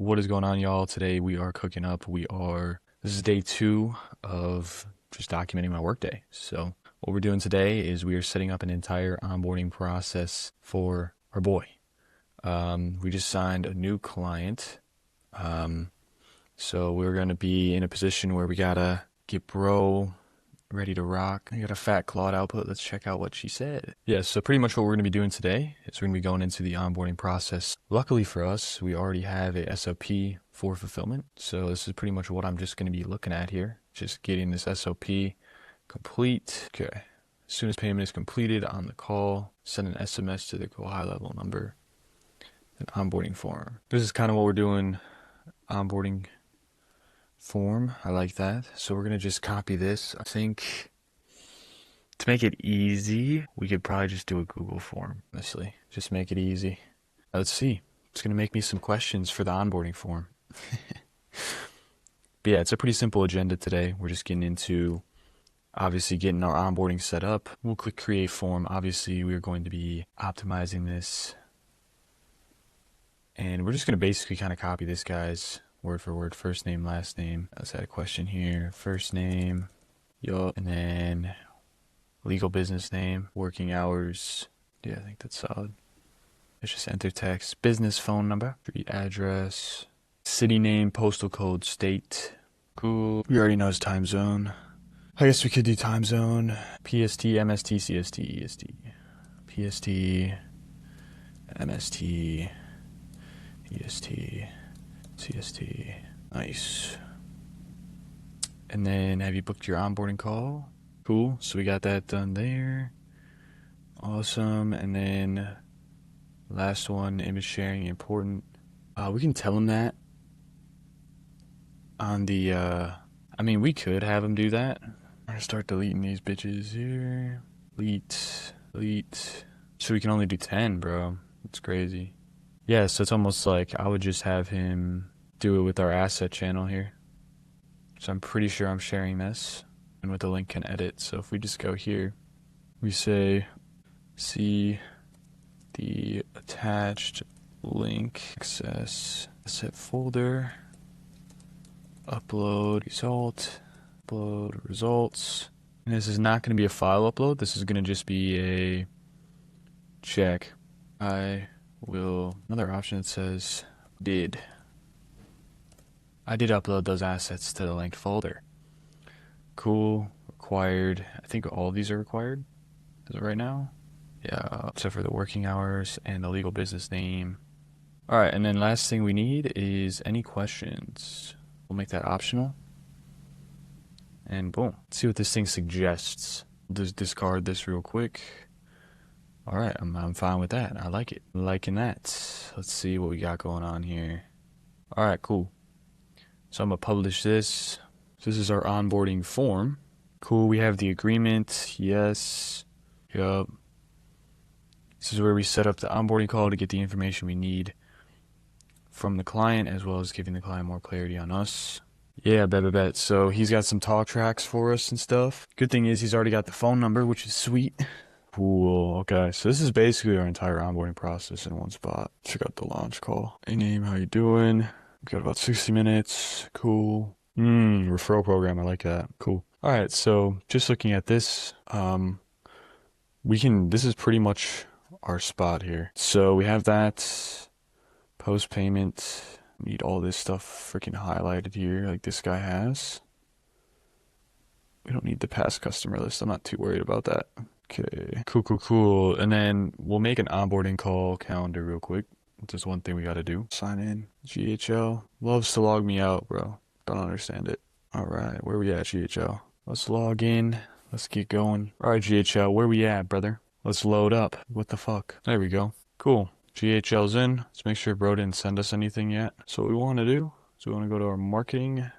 What is going on, y'all? Today we are cooking up. This is day 2 of just documenting my workday. So what we're doing today is we are setting up an entire onboarding process for our boy. We just signed a new client. So we're going to be in a position where we gotta get bro ready to rock. I got a fat Claude output. Let's check out what she said. Yeah, so pretty much what we're going to be doing today is we're going to be going into the onboarding process. Luckily for us, we already have a SOP for fulfillment. So this is pretty much what I'm just going to be looking at here. Just getting this SOP complete. Okay. As soon as payment is completed on the call, send an SMS to the GoHighLevel number. An onboarding form. This is kind of what we're doing. Onboarding form. I like that. So we're going to just copy this. I think to make it easy, we could probably just do a Google form, honestly. Just make it easy. Let's see. It's going to make me some questions for the onboarding form. But yeah, it's a pretty simple agenda today. We're just getting into, obviously, getting our onboarding set up. We'll click create form. Obviously, we're going to be optimizing this. And we're just going to basically kind of copy this guy's word for word, first name, last name. Let's add a question here. First name, yup, and then legal business name, working hours. Yeah, I think that's solid. Let's just enter text, business phone number, street address, city name, postal code, state. Cool. We already know his time zone. I guess we could do time zone. PST, MST, CST, EST. PST, MST, EST. CST. Nice. And then have you booked your onboarding call? Cool. So we got that done there. Awesome. And then last one, image sharing important. We can tell him that on the we could have him do that. I'm gonna start deleting these bitches here. Delete. So we can only do 10, bro. It's crazy. Yeah, so it's almost like I would just have him do it with our asset channel here. So I'm pretty sure I'm sharing this, and with the link can edit. So if we just go here, we say, see the attached link, access asset folder, upload results. And this is not going to be a file upload. This is going to just be a check. Another option that says I did upload those assets to the linked folder. Cool. Required. I think all of these are required. Is it right now? Yeah, except for the working hours and the legal business name. All right, and then last thing we need is any questions. We'll make that optional. And boom. Let's see what this thing suggests. We'll just discard this real quick. All right, I'm fine with that. I like it. I'm liking that. Let's see what we got going on here. All right, cool. So I'm going to publish this. This is our onboarding form. Cool, we have the agreement. Yes. Yup. This is where we set up the onboarding call to get the information we need from the client, as well as giving the client more clarity on us. Yeah, bet. So he's got some talk tracks for us and stuff. Good thing is he's already got the phone number, which is sweet. Cool. Okay, so this is basically our entire onboarding process in one spot. Check out the launch call. Hey, name, how you doing? We've got about 60 minutes. Cool. Referral program. I like that. Cool. All right, so just looking at this, this is pretty much our spot here. So we have that post payment. Need all this stuff freaking highlighted here like this guy has. We don't need the past customer list. I'm not too worried about that. Okay, cool. And then we'll make an onboarding call calendar real quick. Just one thing we got to do. Sign in. GHL loves to log me out, bro. Don't understand it. All right, where we at, GHL? Let's log in. Let's get going. All right, GHL, where we at, brother? Let's load up. What the fuck? There we go. Cool. GHL's in. Let's make sure bro didn't send us anything yet. So what we want to do is we want to go to our marketing,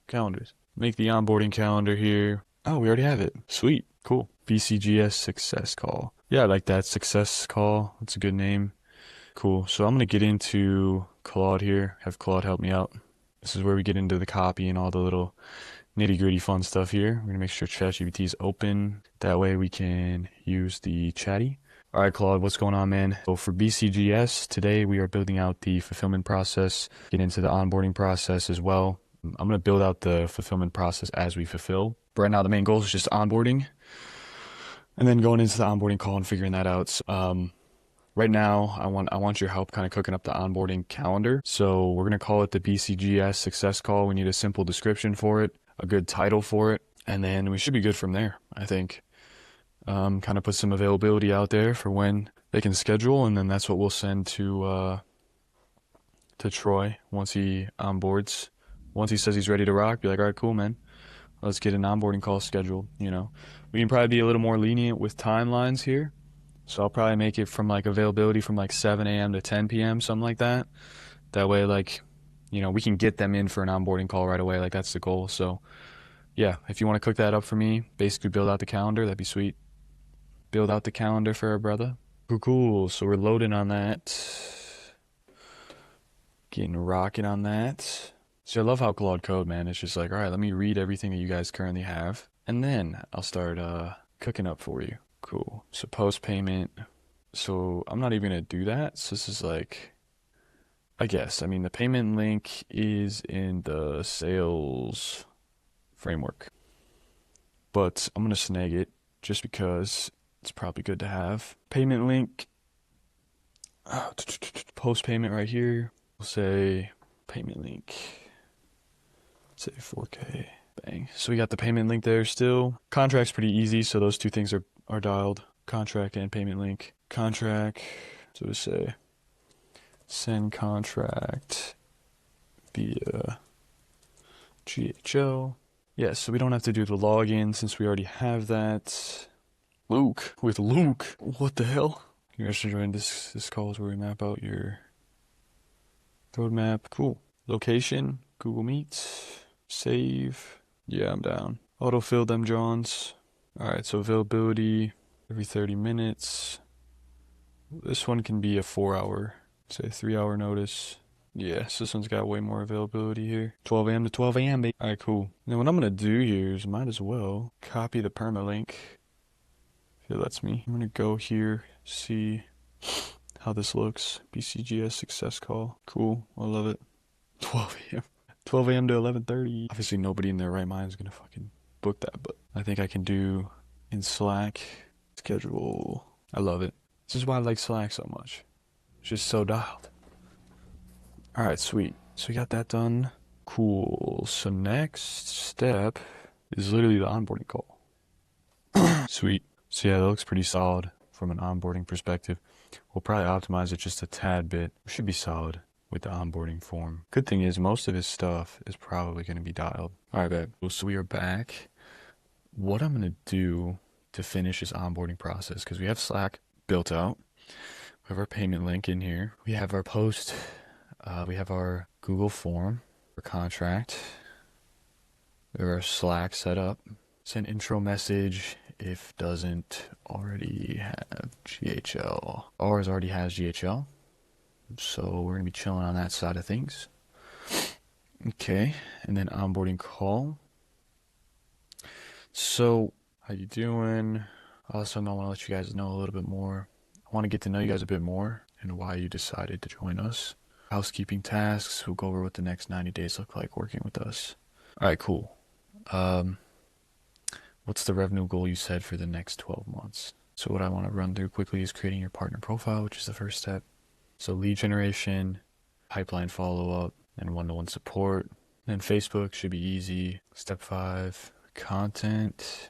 calendars. Make the onboarding calendar here. Oh, we already have it. Sweet. Cool. BCGS success call. Yeah, I like that. Success call. That's a good name. Cool. So I'm going to get into Claude here. Have Claude help me out. This is where we get into the copy and all the little nitty gritty fun stuff here. We're going to make sure ChatGPT is open. That way we can use the chatty. All right, Claude, what's going on, man? So for BCGS, today we are building out the fulfillment process, get into the onboarding process as well. I'm going to build out the fulfillment process as we fulfill. But right now, the main goal is just onboarding and then going into the onboarding call and figuring that out. Right now, I want your help kind of cooking up the onboarding calendar. So we're going to call it the BCGS success call. We need a simple description for it, a good title for it, and then we should be good from there, I think. Kind of put some availability out there for when they can schedule, and then that's what we'll send to Troy once he onboards. Once he says he's ready to rock, be like, all right, cool, man. Let's get an onboarding call scheduled. We can probably be a little more lenient with timelines here. So I'll probably make it from like availability from like 7 a.m. to 10 p.m., something like that. That way, we can get them in for an onboarding call right away. Like that's the goal. So yeah, if you want to cook that up for me, basically build out the calendar, that'd be sweet. Build out the calendar for our brother. Cool. So we're loading on that. Getting rocking on that. So I love how Claude Code, man. It's just like, all right, let me read everything that you guys currently have, and then I'll start cooking up for you. Cool. So post payment. So I'm not even gonna do that. So this is like, I guess. I mean, the payment link is in the sales framework, but I'm gonna snag it just because it's probably good to have. Payment link. Post payment right here. We'll say payment link. Say 4K. Bang. So we got the payment link there still. Contract's pretty easy, so those two things are dialed. Contract and payment link. Contract. So we say send contract via GHL. Yeah, so we don't have to do the login since we already have that. Luke. With Luke. What the hell? You guys should join this call is where we map out your roadmap. Cool. Location. Google Meet. Save. Yeah, I'm down. Autofill them Johns. Alright, so availability every 30 minutes. This one can be a 4-hour, say 3-hour notice. Yeah, so this one's got way more availability here. 12 a.m. to 12 a.m. baby. Alright, cool. Now what I'm gonna do here is might as well copy the permalink. If it lets me. I'm gonna go here, see how this looks. BCGS success call. Cool. I love it. 12 a.m. 12 a.m. to 11:30. Obviously nobody in their right mind is gonna fucking book that, but I think I can do in Slack schedule. I love it. This is why I like Slack so much. It's just so dialed. Alright, sweet. So we got that done. Cool. So next step is literally the onboarding call. Sweet. So yeah, that looks pretty solid from an onboarding perspective. We'll probably optimize it just a tad bit. We should be solid with the onboarding form. Good thing is most of his stuff is probably going to be dialed. Alright, babe. So we are back. What I'm going to do to finish this onboarding process, because we have Slack built out. We have our payment link in here. We have our post. We have our Google form for contract. We have our Slack set up. Send intro message if doesn't already have GHL. Ours already has GHL. So we're going to be chilling on that side of things. Okay. And then onboarding call. So how you doing? Also, I want to let you guys know a little bit more. I want to get to know you guys a bit more and why you decided to join us. Housekeeping tasks. We'll go over what the next 90 days look like working with us. All right, cool. What's the revenue goal you set for the next 12 months? So what I want to run through quickly is creating your partner profile, which is the first step. So lead generation, pipeline follow-up, and one-to-one support. Then Facebook should be easy. Step 5, content.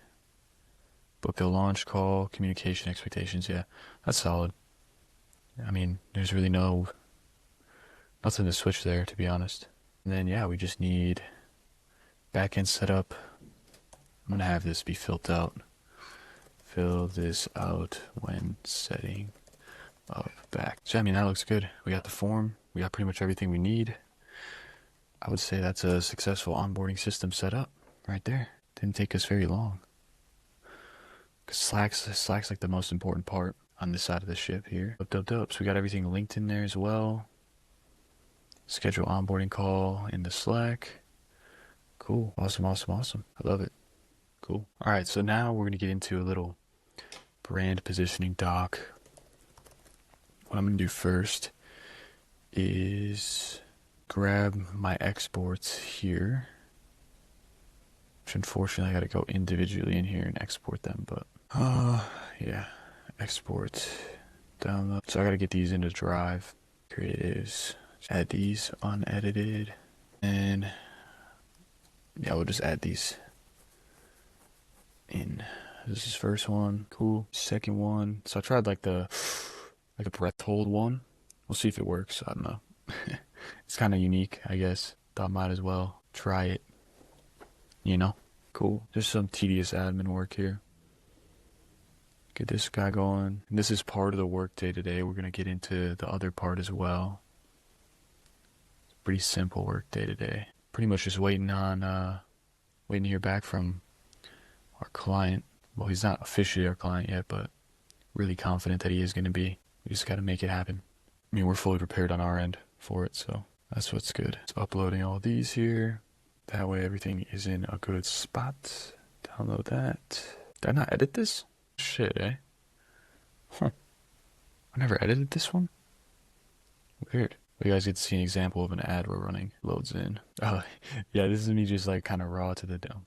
Book a launch call, communication expectations. Yeah, that's solid. I mean, there's really nothing to switch there, to be honest. And then, yeah, we just need backend setup. I'm going to have this be filled out. Fill this out when setting up back. So, I mean, that looks good. We got the form. We got pretty much everything we need. I would say that's a successful onboarding system set up right there. Didn't take us very long. Because Slack's like the most important part on this side of the ship here. Dope. So we got everything linked in there as well. Schedule onboarding call in the Slack. Cool. Awesome. I love it. Cool. All right, so now we're going to get into a little brand positioning doc. what I'm gonna do first is grab my exports here. Which unfortunately I gotta go individually in here and export them, but yeah. Export, download. So I gotta get these into Drive. Creatives. Add these unedited. And yeah, we'll just add these in. This is first one. Cool. Second one. So I tried like a breath hold one. We'll see if it works. I don't know. It's kind of unique, I guess. Thought might as well try it. You know? Cool. There's some tedious admin work here. Get this guy going. And this is part of the workday today. We're going to get into the other part as well. It's a pretty simple workday today. Pretty much just waiting on, waiting to hear back from our client. Well, he's not officially our client yet, but really confident that he is going to be. We just got to make it happen. I mean, we're fully prepared on our end for it, so that's what's good. It's uploading all these here. That way everything is in a good spot. Download that. Did I not edit this? Shit, eh? Huh. I never edited this one? Weird. But you guys get to see an example of an ad we're running. Loads in. Oh, yeah, this is me just like kind of raw to the dome.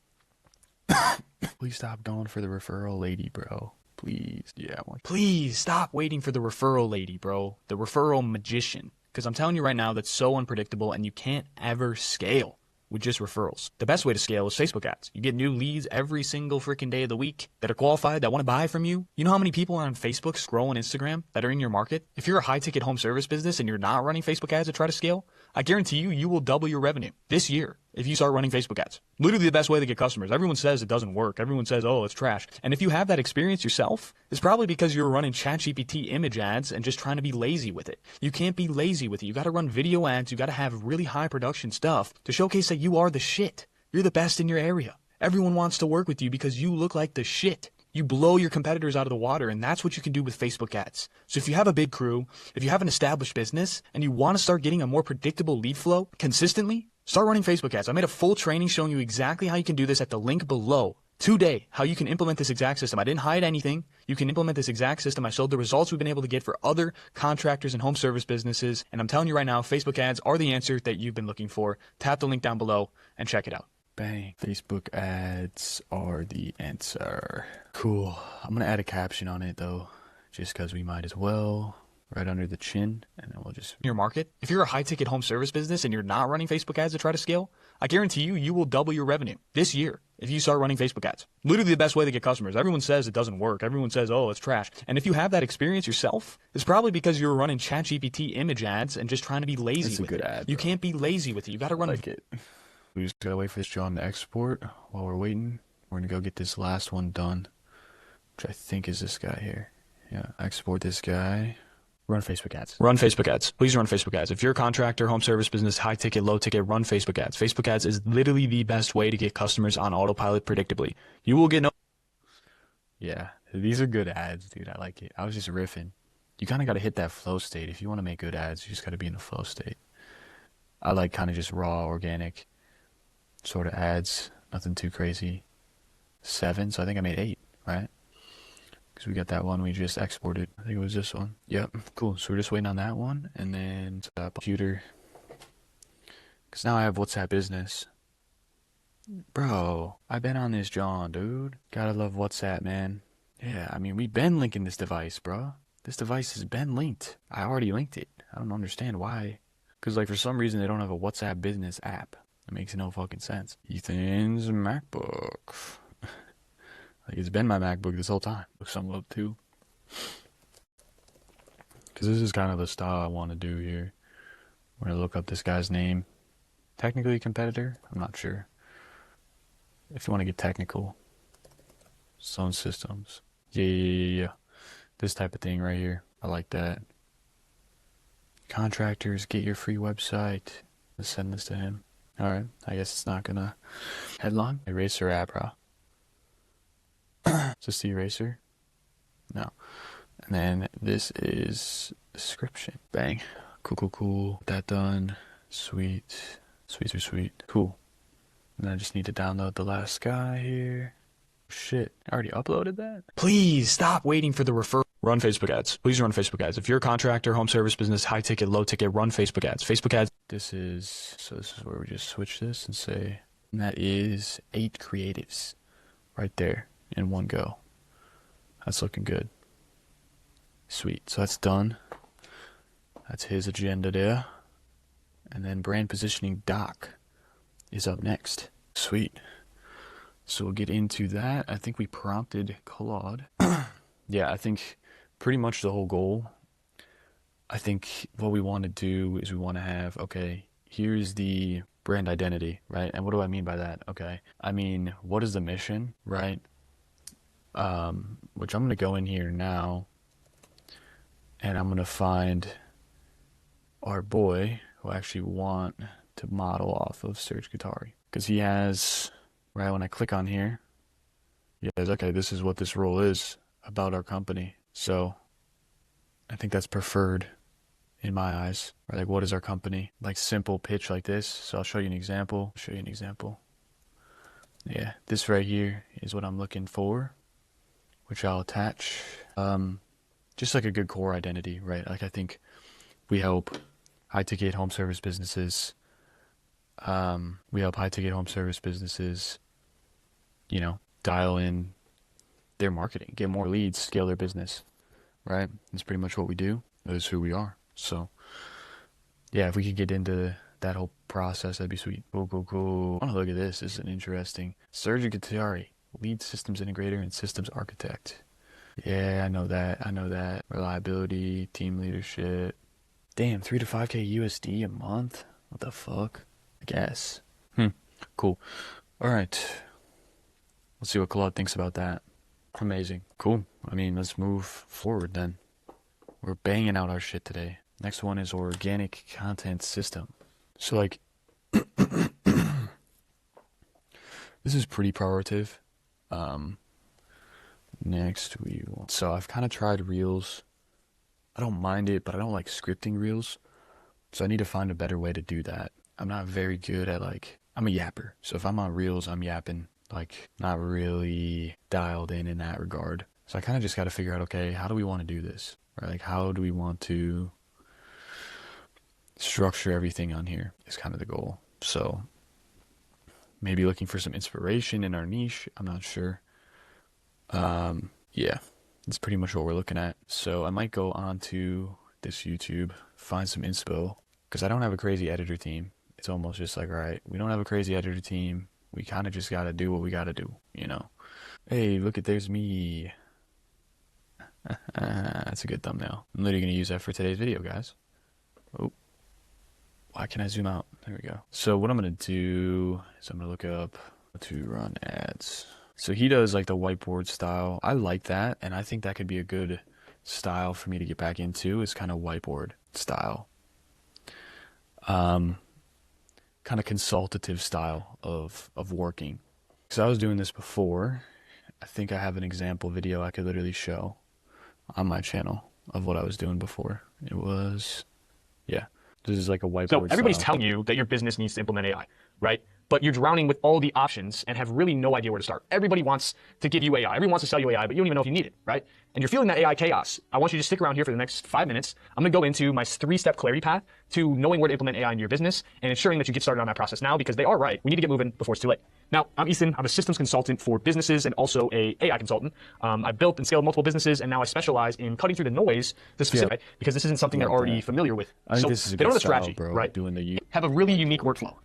Please stop going for the referral lady, bro. Please. Yeah, please stop waiting for the referral lady, bro. The referral magician. Because I'm telling you right now, that's so unpredictable and you can't ever scale with just referrals. The best way to scale is Facebook ads. You get new leads every single freaking day of the week that are qualified, that want to buy from you. You know how many people are on Facebook, scrolling Instagram that are in your market? If you're a high-ticket home service business and you're not running Facebook ads to try to scale, I guarantee you, you will double your revenue this year if you start running Facebook ads. Literally the best way to get customers. Everyone says it doesn't work. Everyone says, oh, it's trash. And if you have that experience yourself, it's probably because you're running ChatGPT image ads and just trying to be lazy with it. You can't be lazy with it. You got to run video ads. You got to have really high production stuff to showcase that you are the shit. You're the best in your area. Everyone wants to work with you because you look like the shit. You blow your competitors out of the water, and that's what you can do with Facebook ads. So if you have a big crew, if you have an established business, and you want to start getting a more predictable lead flow consistently, start running Facebook ads. I made a full training showing you exactly how you can do this at the link below. Today, how you can implement this exact system. I didn't hide anything. You can implement this exact system. I showed the results we've been able to get for other contractors and home service businesses. And I'm telling you right now, Facebook ads are the answer that you've been looking for. Tap the link down below and check it out. Bang. Facebook ads are the answer. Cool. I'm going to add a caption on it though, just because we might as well. Right under the chin, and then we'll just... Your market. If you're a high-ticket home service business and you're not running Facebook ads to try to scale, I guarantee you, you will double your revenue this year if you start running Facebook ads. Literally the best way to get customers. Everyone says it doesn't work. Everyone says, oh, it's trash. And if you have that experience yourself, it's probably because you're running ChatGPT image ads and just trying to be lazy with it. It's a good ad, bro. You can't be lazy with it. You got to run... I like it. We just got to wait for this John to export. While we're waiting, we're going to go get this last one done, which I think is this guy here. Yeah, export this guy. Run Facebook ads. Run Facebook ads. Please run Facebook ads. If you're a contractor, home service business, high ticket, low ticket, run Facebook ads. Facebook ads is literally the best way to get customers on autopilot predictably. You will get no... Yeah, these are good ads, dude. I like it. I was just riffing. You kind of got to hit that flow state. If you want to make good ads, you just got to be in the flow state. I like kind of just raw, organic sort of ads. Nothing too crazy. 7, so I think I made 8, right? Because we got that one we just exported. I think it was this one. Yep, cool. So we're just waiting on that one. And then computer. Because now I have WhatsApp Business. Bro, I've been on this John, dude. Gotta love WhatsApp, man. Yeah, I mean, we've been linking this device, bro. This device has been linked. I already linked it. I don't understand why. Because, like, for some reason, they don't have a WhatsApp Business app. It makes no fucking sense. Ethan's MacBook. Like, it's been my MacBook this whole time. Some love too. Because this is kind of the style I want to do here. We're going to look up this guy's name. Technically a competitor? I'm not sure. If you want to get technical. Zone systems. Yeah. This type of thing right here. I like that. Contractors, get your free website. Let's send this to him. Alright, I guess it's not going to headline. Eraser app, bro. Is this the eraser? No. And then this is description. Bang. Cool. That done. Sweet. Sweet. Cool. And I just need to download the last guy here. Shit. I already uploaded that? Please stop waiting for the referral. Run Facebook ads. Please run Facebook ads. If you're a contractor, home service business, high ticket, low ticket, run Facebook ads. Facebook ads. This is where we just switch this and say, and that is 8 creatives right there in one go. That's looking good. Sweet. So that's done. That's his agenda there. And then brand positioning doc is up next. Sweet. So we'll get into that. I think we prompted Claude. Yeah, I think pretty much the whole goal. I think what we want to do is we want to have, okay, here's the brand identity, right? And what do I mean by that? Okay, I mean, what is the mission, right? Which I'm going to go in here now and I'm going to find our boy who I actually want to model off of Serge Guattari. Because he has, right, when I click on here, he has, okay, this is what this role is about our company. So I think that's preferred in my eyes. Right? Like, what is our company? Like, simple pitch like this. So I'll show you an example. Yeah, this right here is what I'm looking for, which I'll attach. Just like a good core identity, right? Like, I think we help high-ticket home service businesses. You know, dial in their marketing, get more leads, scale their business, right? That's pretty much what we do. That is who we are. So, yeah, if we could get into that whole process, that'd be sweet. Cool. I want to look at this. This is an interesting. Serge Guattari, lead systems integrator and systems architect. Yeah, I know that. Reliability, team leadership. Damn, 3 to 5K USD a month? What the fuck? I guess. Cool. All right. Let's see what Claude thinks about that. Amazing. Cool. I mean, let's move forward then. We're banging out our shit today. Next one is organic content system. So, like, this is pretty prioritative. Next we want. So I've kind of tried Reels. I don't mind it, but I don't like scripting Reels. So I need to find a better way to do that. I'm not very good at, like, I'm a yapper. So if I'm on Reels, I'm yapping. Like, not really dialed in that regard. So I kind of just got to figure out, okay, how do we want to do this? Right? Like, how do we want to structure everything on here is kind of the goal. So maybe looking for some inspiration in our niche. I'm not sure. Yeah, that's pretty much what we're looking at. So I might go onto this YouTube, find some inspo, because I don't have a crazy editor team. It's almost just like, all right, we don't have a crazy editor team. We kind of just got to do what we got to do, you know? Hey, look at, there's me. That's a good thumbnail. I'm literally going to use that for today's video, guys. Oh, why can't I zoom out? There we go. So what I'm going to do is I'm going to look up to run ads. So he does like the whiteboard style. I like that, and I think that could be a good style for me to get back into, is kind of whiteboard style. Kind of consultative style of working. So I was doing this before. I think I have an example video I could literally show on my channel of what I was doing before. It was, yeah, this is like a whiteboard. So everybody's style. telling you that your business needs to implement AI, right? But you're drowning with all the options and have really no idea where to start. Everybody wants to give you AI. Everyone wants to sell you AI, but you don't even know if you need it, right? And you're feeling that AI chaos. I want you to stick around here for the next 5 minutes. I'm going to go into my 3-step clarity path to knowing where to implement AI into your business and ensuring that you get started on that process now, because they are right. We need to get moving before it's too late. Now, I'm Ethan. I'm a systems consultant for businesses and also a AI consultant. I built and scaled multiple businesses, and now I specialize in cutting through the noise to specific, because this isn't something they're already familiar with. I think so this is a they don't good have a style, strategy, bro, right? Have a really unique workflow.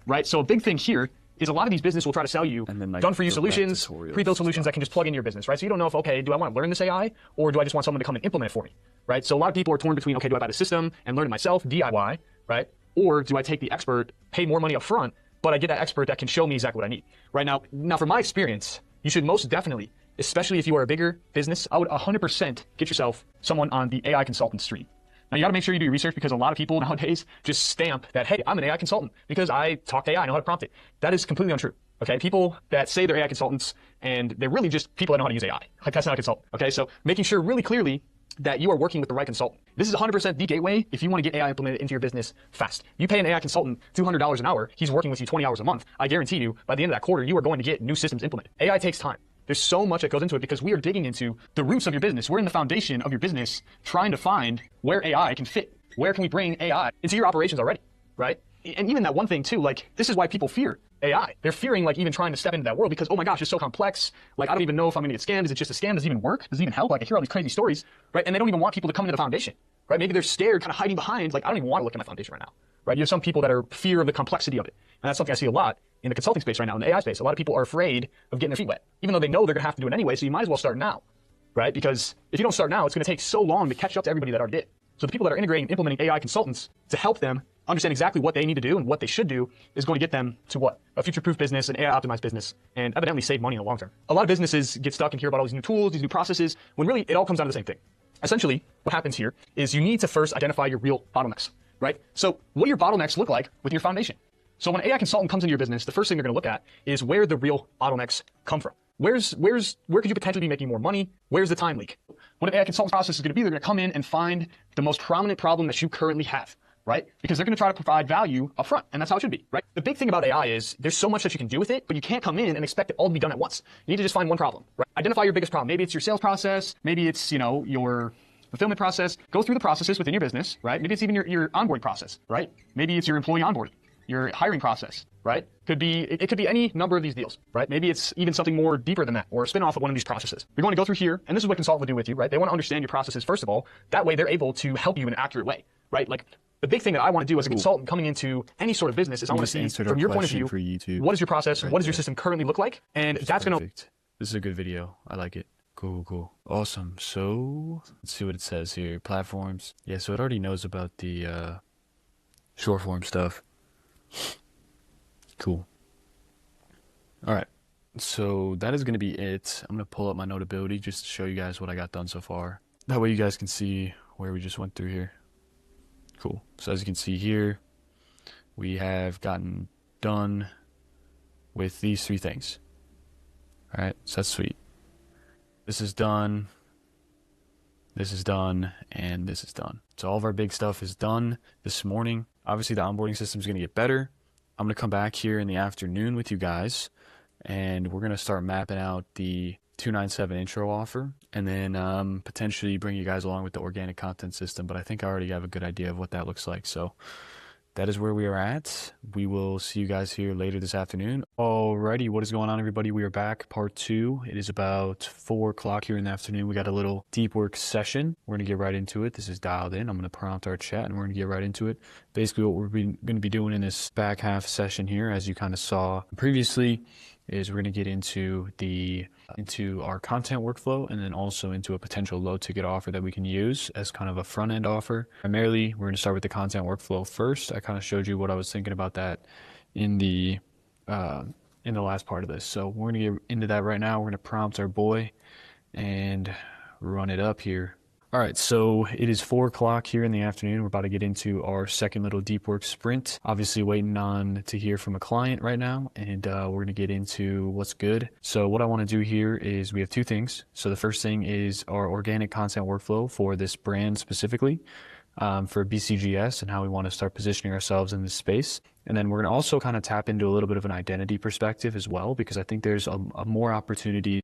Right? So a big thing here is a lot of these businesses will try to sell you like, done-for-you solutions, pre-built solutions that can just plug into your business, right? So you don't know if, okay, do I want to learn this AI, or do I just want someone to come and implement it for me, right? So a lot of people are torn between, okay, do I buy the system and learn it myself, DIY, right? Or do I take the expert, pay more money up front, but I get that expert that can show me exactly what I need, right? Now from my experience, you should most definitely, especially if you are a bigger business, I would 100% get yourself someone on the AI consultant stream. Now, you got to make sure you do your research, because a lot of people nowadays just stamp that, hey, I'm an AI consultant because I talk to AI, I know how to prompt it. That is completely untrue, okay? People that say they're AI consultants, and they're really just people that know how to use AI. Like, that's not a consultant, okay? So making sure really clearly that you are working with the right consultant. This is 100% the gateway if you want to get AI implemented into your business fast. You pay an AI consultant $200 an hour, he's working with you 20 hours a month. I guarantee you, by the end of that quarter, you are going to get new systems implemented. AI takes time. There's so much that goes into it because we are digging into the roots of your business. We're in the foundation of your business trying to find where AI can fit. Where can we bring AI into your operations already, right? And even that one thing too, like this is why people fear AI. They're fearing like even trying to step into that world because, oh my gosh, it's so complex. Like, I don't even know if I'm gonna get scammed. Is it just a scam? Does it even work? Does it even help? Like I hear all these crazy stories, right? And they don't even want people to come into the foundation, right? Maybe they're scared, kind of hiding behind, like, I don't even want to look at my foundation right now, right? You have some people that are fear of the complexity of it. And that's something I see a lot in the consulting space right now, in the AI space. A lot of people are afraid of getting their feet wet, even though they know they're gonna have to do it anyway. So you might as well start now, right? Because if you don't start now, it's gonna take so long to catch up to everybody that already did. So the people that are integrating and implementing AI consultants to help them understand exactly what they need to do and what they should do is going to get them to what? A future-proof business, an AI-optimized business, and evidently save money in the long term. A lot of businesses get stuck and hear about all these new tools, these new processes, when really it all comes down to the same thing. Essentially, what happens here is you need to first identify your real bottlenecks, right? So what do your bottlenecks look like with your foundation? So when an AI consultant comes into your business, the first thing they're going to look at is where the real bottlenecks come from. Where could you potentially be making more money? Where's the time leak? What an AI consultant process is going to be, they're going to come in and find the most prominent problem that you currently have, right? Because they're going to try to provide value up front, and that's how it should be, right? The big thing about AI is there's so much that you can do with it, but you can't come in and expect it all to be done at once. You need to just find one problem, right? Identify your biggest problem. Maybe it's your sales process. Maybe it's, your fulfillment process. Go through the processes within your business, right? Maybe it's even your onboarding process, right? Maybe it's your employee onboarding, your hiring process, right? It could be any number of these deals, right? Maybe it's even something more deeper than that or a spin-off of one of these processes. You're going to go through here, and this is what consultant would do with you, right? They want to understand your processes first of all. That way they're able to help you in an accurate way, right? Like the big thing that I want to do as a consultant coming into any sort of business is I want to see from your point of view, what is your process? What does your system currently look like? And that's going to... This is a good video. I like it. Cool. Awesome. So let's see what it says here. Platforms. Yeah, so it already knows about the short form stuff. Cool. All right. So that is going to be it. I'm going to pull up my Notability just to show you guys what I got done so far. That way you guys can see where we just went through here. Cool. So as you can see here, we have gotten done with these 3 things. All right. So that's sweet. This is done. This is done. And this is done. So all of our big stuff is done this morning. Obviously the onboarding system is going to get better. I'm going to come back here in the afternoon with you guys, and we're going to start mapping out the 297 intro offer, and then potentially bring you guys along with the organic content system. But I think I already have a good idea of what that looks like. So that is where we are at. We will see you guys here later this afternoon. Alrighty, what is going on, everybody? We are back, part 2. It is about 4 o'clock here in the afternoon. We got a little deep work session. We're going to get right into it. This is dialed in. I'm going to prompt our chat, and we're going to get right into it. Basically, what we're going to be doing in this back half session here, as you kind of saw previously, is we're going to get into our content workflow, and then also into a potential low ticket offer that we can use as kind of a front end offer. Primarily, we're going to start with the content workflow first. I kind of showed you what I was thinking about that in the last part of this. So we're going to get into that right now. We're going to prompt our boy and run it up here. All right, so it is 4 o'clock here in the afternoon. We're about to get into our second little deep work sprint. Obviously waiting on to hear from a client right now, and we're going to get into what's good. So what I want to do here is we have 2 things. So the first thing is our organic content workflow for this brand specifically, for BCGS, and how we want to start positioning ourselves in this space. And then we're going to also kind of tap into a little bit of an identity perspective as well, because I think there's a more opportunity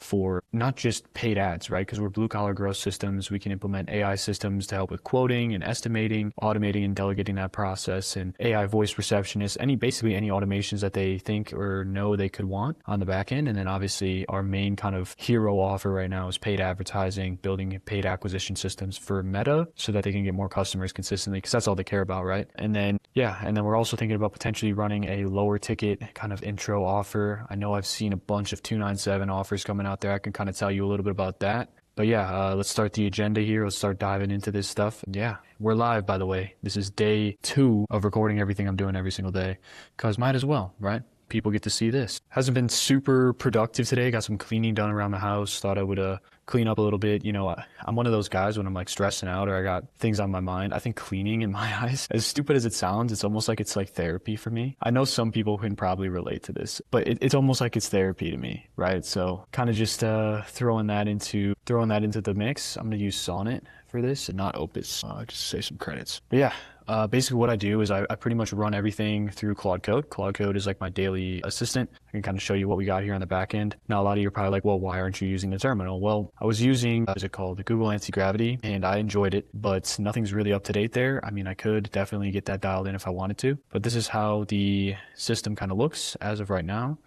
for not just paid ads, right? Because we're blue collar growth systems. We can implement AI systems to help with quoting and estimating, automating and delegating that process, and AI voice receptionist, basically any automations that they think or know they could want on the back end. And then obviously our main kind of hero offer right now is paid advertising, building paid acquisition systems for Meta so that they can get more customers consistently, because that's all they care about, right? And then we're also thinking about potentially running a lower ticket kind of intro offer. I know I've seen a bunch of 297 offers coming out there. I can kind of tell you a little bit about that. But let's start the agenda here. Let's start diving into this stuff. Yeah, we're live, by the way. This is day 2 of recording everything I'm doing every single day, because might as well, right? People get to see this. Hasn't been super productive today. Got some cleaning done around the house. Thought I would clean up a little bit. I'm one of those guys when I'm like stressing out or I got things on my mind. I think cleaning, in my eyes, as stupid as it sounds, it's almost like it's like therapy for me. I know some people can probably relate to this, but it's almost like it's therapy to me, right? So kind of just throwing that into the mix. I'm gonna use Sonnet for this and not Opus. Just say some credits. But yeah, Basically what I do is I pretty much run everything through Claude Code. Claude Code is like my daily assistant. I can kind of show you what we got here on the back end. Now, a lot of you are probably like, well, why aren't you using the terminal? Well, I was using, what is it called? The Google Anti-Gravity, and I enjoyed it, but nothing's really up to date there. I mean, I could definitely get that dialed in if I wanted to, but this is how the system kind of looks as of right now.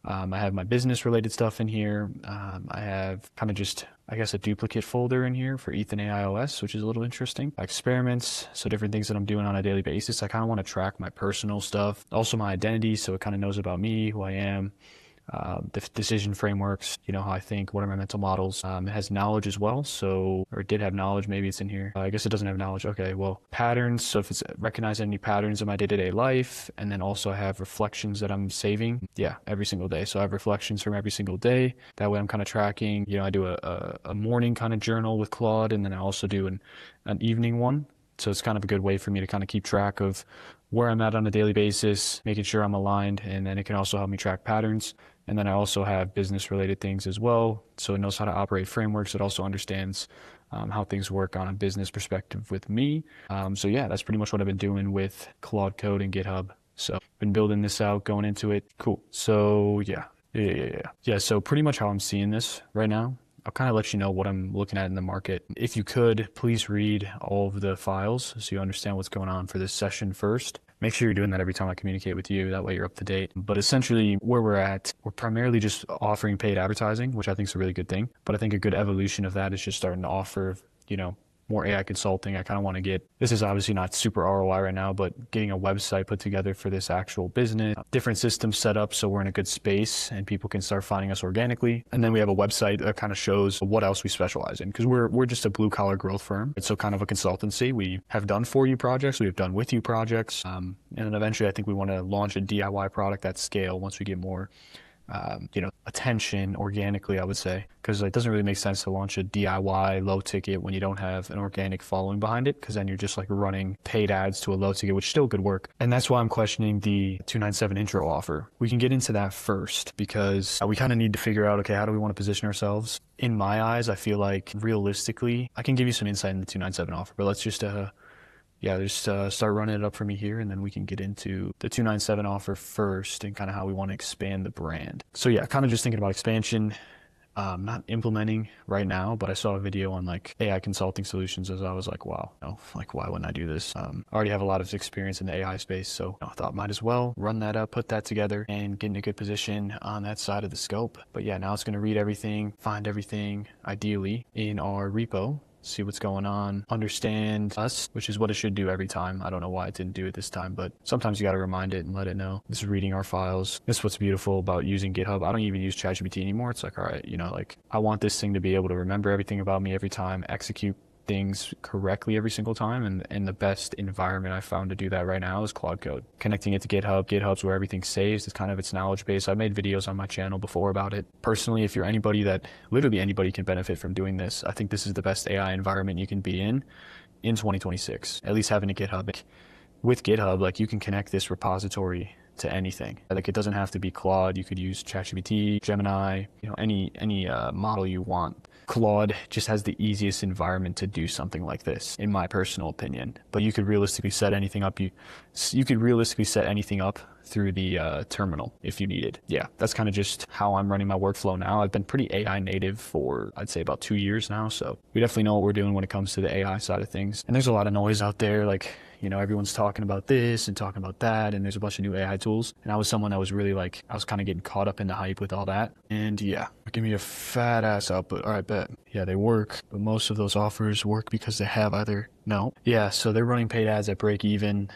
I have my business related stuff in here. I have kind of just, I guess, a duplicate folder in here for Ethan AI OS, which is a little interesting. Experiments, so different things that I'm doing on a daily basis. I kind of want to track my personal stuff, also my identity, so it kind of knows about me, who I am. Decision frameworks, you know, how I think, what are my mental models. It has knowledge as well, so, or it did have knowledge, maybe it's in here. I guess it doesn't have knowledge. Okay, well, patterns, so if it's recognizing any patterns in my day-to-day life, and then also I have reflections that I'm saving, yeah, every single day. So I have reflections from every single day. That way I'm kind of tracking, you know, I do a morning kind of journal with Claude, and then I also do an evening one. So it's kind of a good way for me to kind of keep track of where I'm at on a daily basis, making sure I'm aligned, and then it can also help me track patterns. And then I also have business related things as well. So it knows how to operate frameworks. It also understands how things work on a business perspective with me. So yeah, that's pretty much what I've been doing with Claude Code and GitHub. So been building this out, going into it. Cool. So yeah. So pretty much how I'm seeing this right now. I'll kind of let you know what I'm looking at in the market. If you could, please read all of the files so you understand what's going on for this session first. Make sure you're doing that every time I communicate with you. That way you're up to date. But essentially where we're at, we're primarily just offering paid advertising, which I think is a really good thing. But I think a good evolution of that is just starting to offer, you know, more AI consulting. I kind of want to get, this is obviously not super ROI right now, but getting a website put together for this actual business, different systems set up so we're in a good space and people can start finding us organically. And then we have a website that kind of shows what else we specialize in, because we're just a blue collar growth firm. It's so kind of a consultancy. We have done for you projects, we have done with you projects. And then eventually I think we want to launch a DIY product at scale once we get more you know, attention organically, I would say, because it doesn't really make sense to launch a DIY low ticket when you don't have an organic following behind it, because then you're just like running paid ads to a low ticket, which still could work. And that's why I'm questioning the 297 intro offer. We can get into that first because we kind of need to figure out, okay, how do we want to position ourselves? In my eyes, I feel like realistically, I can give you some insight in the 297 offer, but let's just start running it up for me here, and then we can get into the 297 offer first and kind of how we want to expand the brand. So yeah, kind of just thinking about expansion, not implementing right now, but I saw a video on like AI consulting solutions as I was like, wow, like why wouldn't I do this? I already have a lot of experience in the AI space, so I thought might as well run that up, put that together, and get in a good position on that side of the scope. But yeah, now it's going to read everything, find everything, ideally in our repo, see what's going on, understand us, which is what it should do every time. I don't know why it didn't do it this time, but sometimes you got to remind it and let it know. This is reading our files. This is what's beautiful about using GitHub. I don't even use ChatGPT anymore. It's like, all right, you know, like I want this thing to be able to remember everything about me every time, execute things correctly every single time, and the best environment I found to do that right now is Claude Code. Connecting it to GitHub. GitHub's where everything saves. It's kind of its knowledge base. I've made videos on my channel before about it. Personally, if you're anybody that literally anybody can benefit from doing this, I think this is the best AI environment you can be in 2026. At least having a GitHub. With GitHub, like you can connect this repository to anything. Like it doesn't have to be Claude. You could use ChatGPT, Gemini, you know, any model you want. Claude just has the easiest environment to do something like this, in my personal opinion. But you could realistically set anything up. You could realistically set anything up through the terminal if you needed. Yeah, that's kind of just how I'm running my workflow now. I've been pretty AI native for, I'd say, about 2 years now. So we definitely know what we're doing when it comes to the AI side of things. And there's a lot of noise out there, like, you know, everyone's talking about this and talking about that, and there's a bunch of new AI tools. And I was someone that was really like, I was kind of getting caught up in the hype with all that. And yeah, give me a fat ass output. All right, bet. Yeah, they work, but most of those offers work because they have either, no. Yeah, so they're running paid ads at break even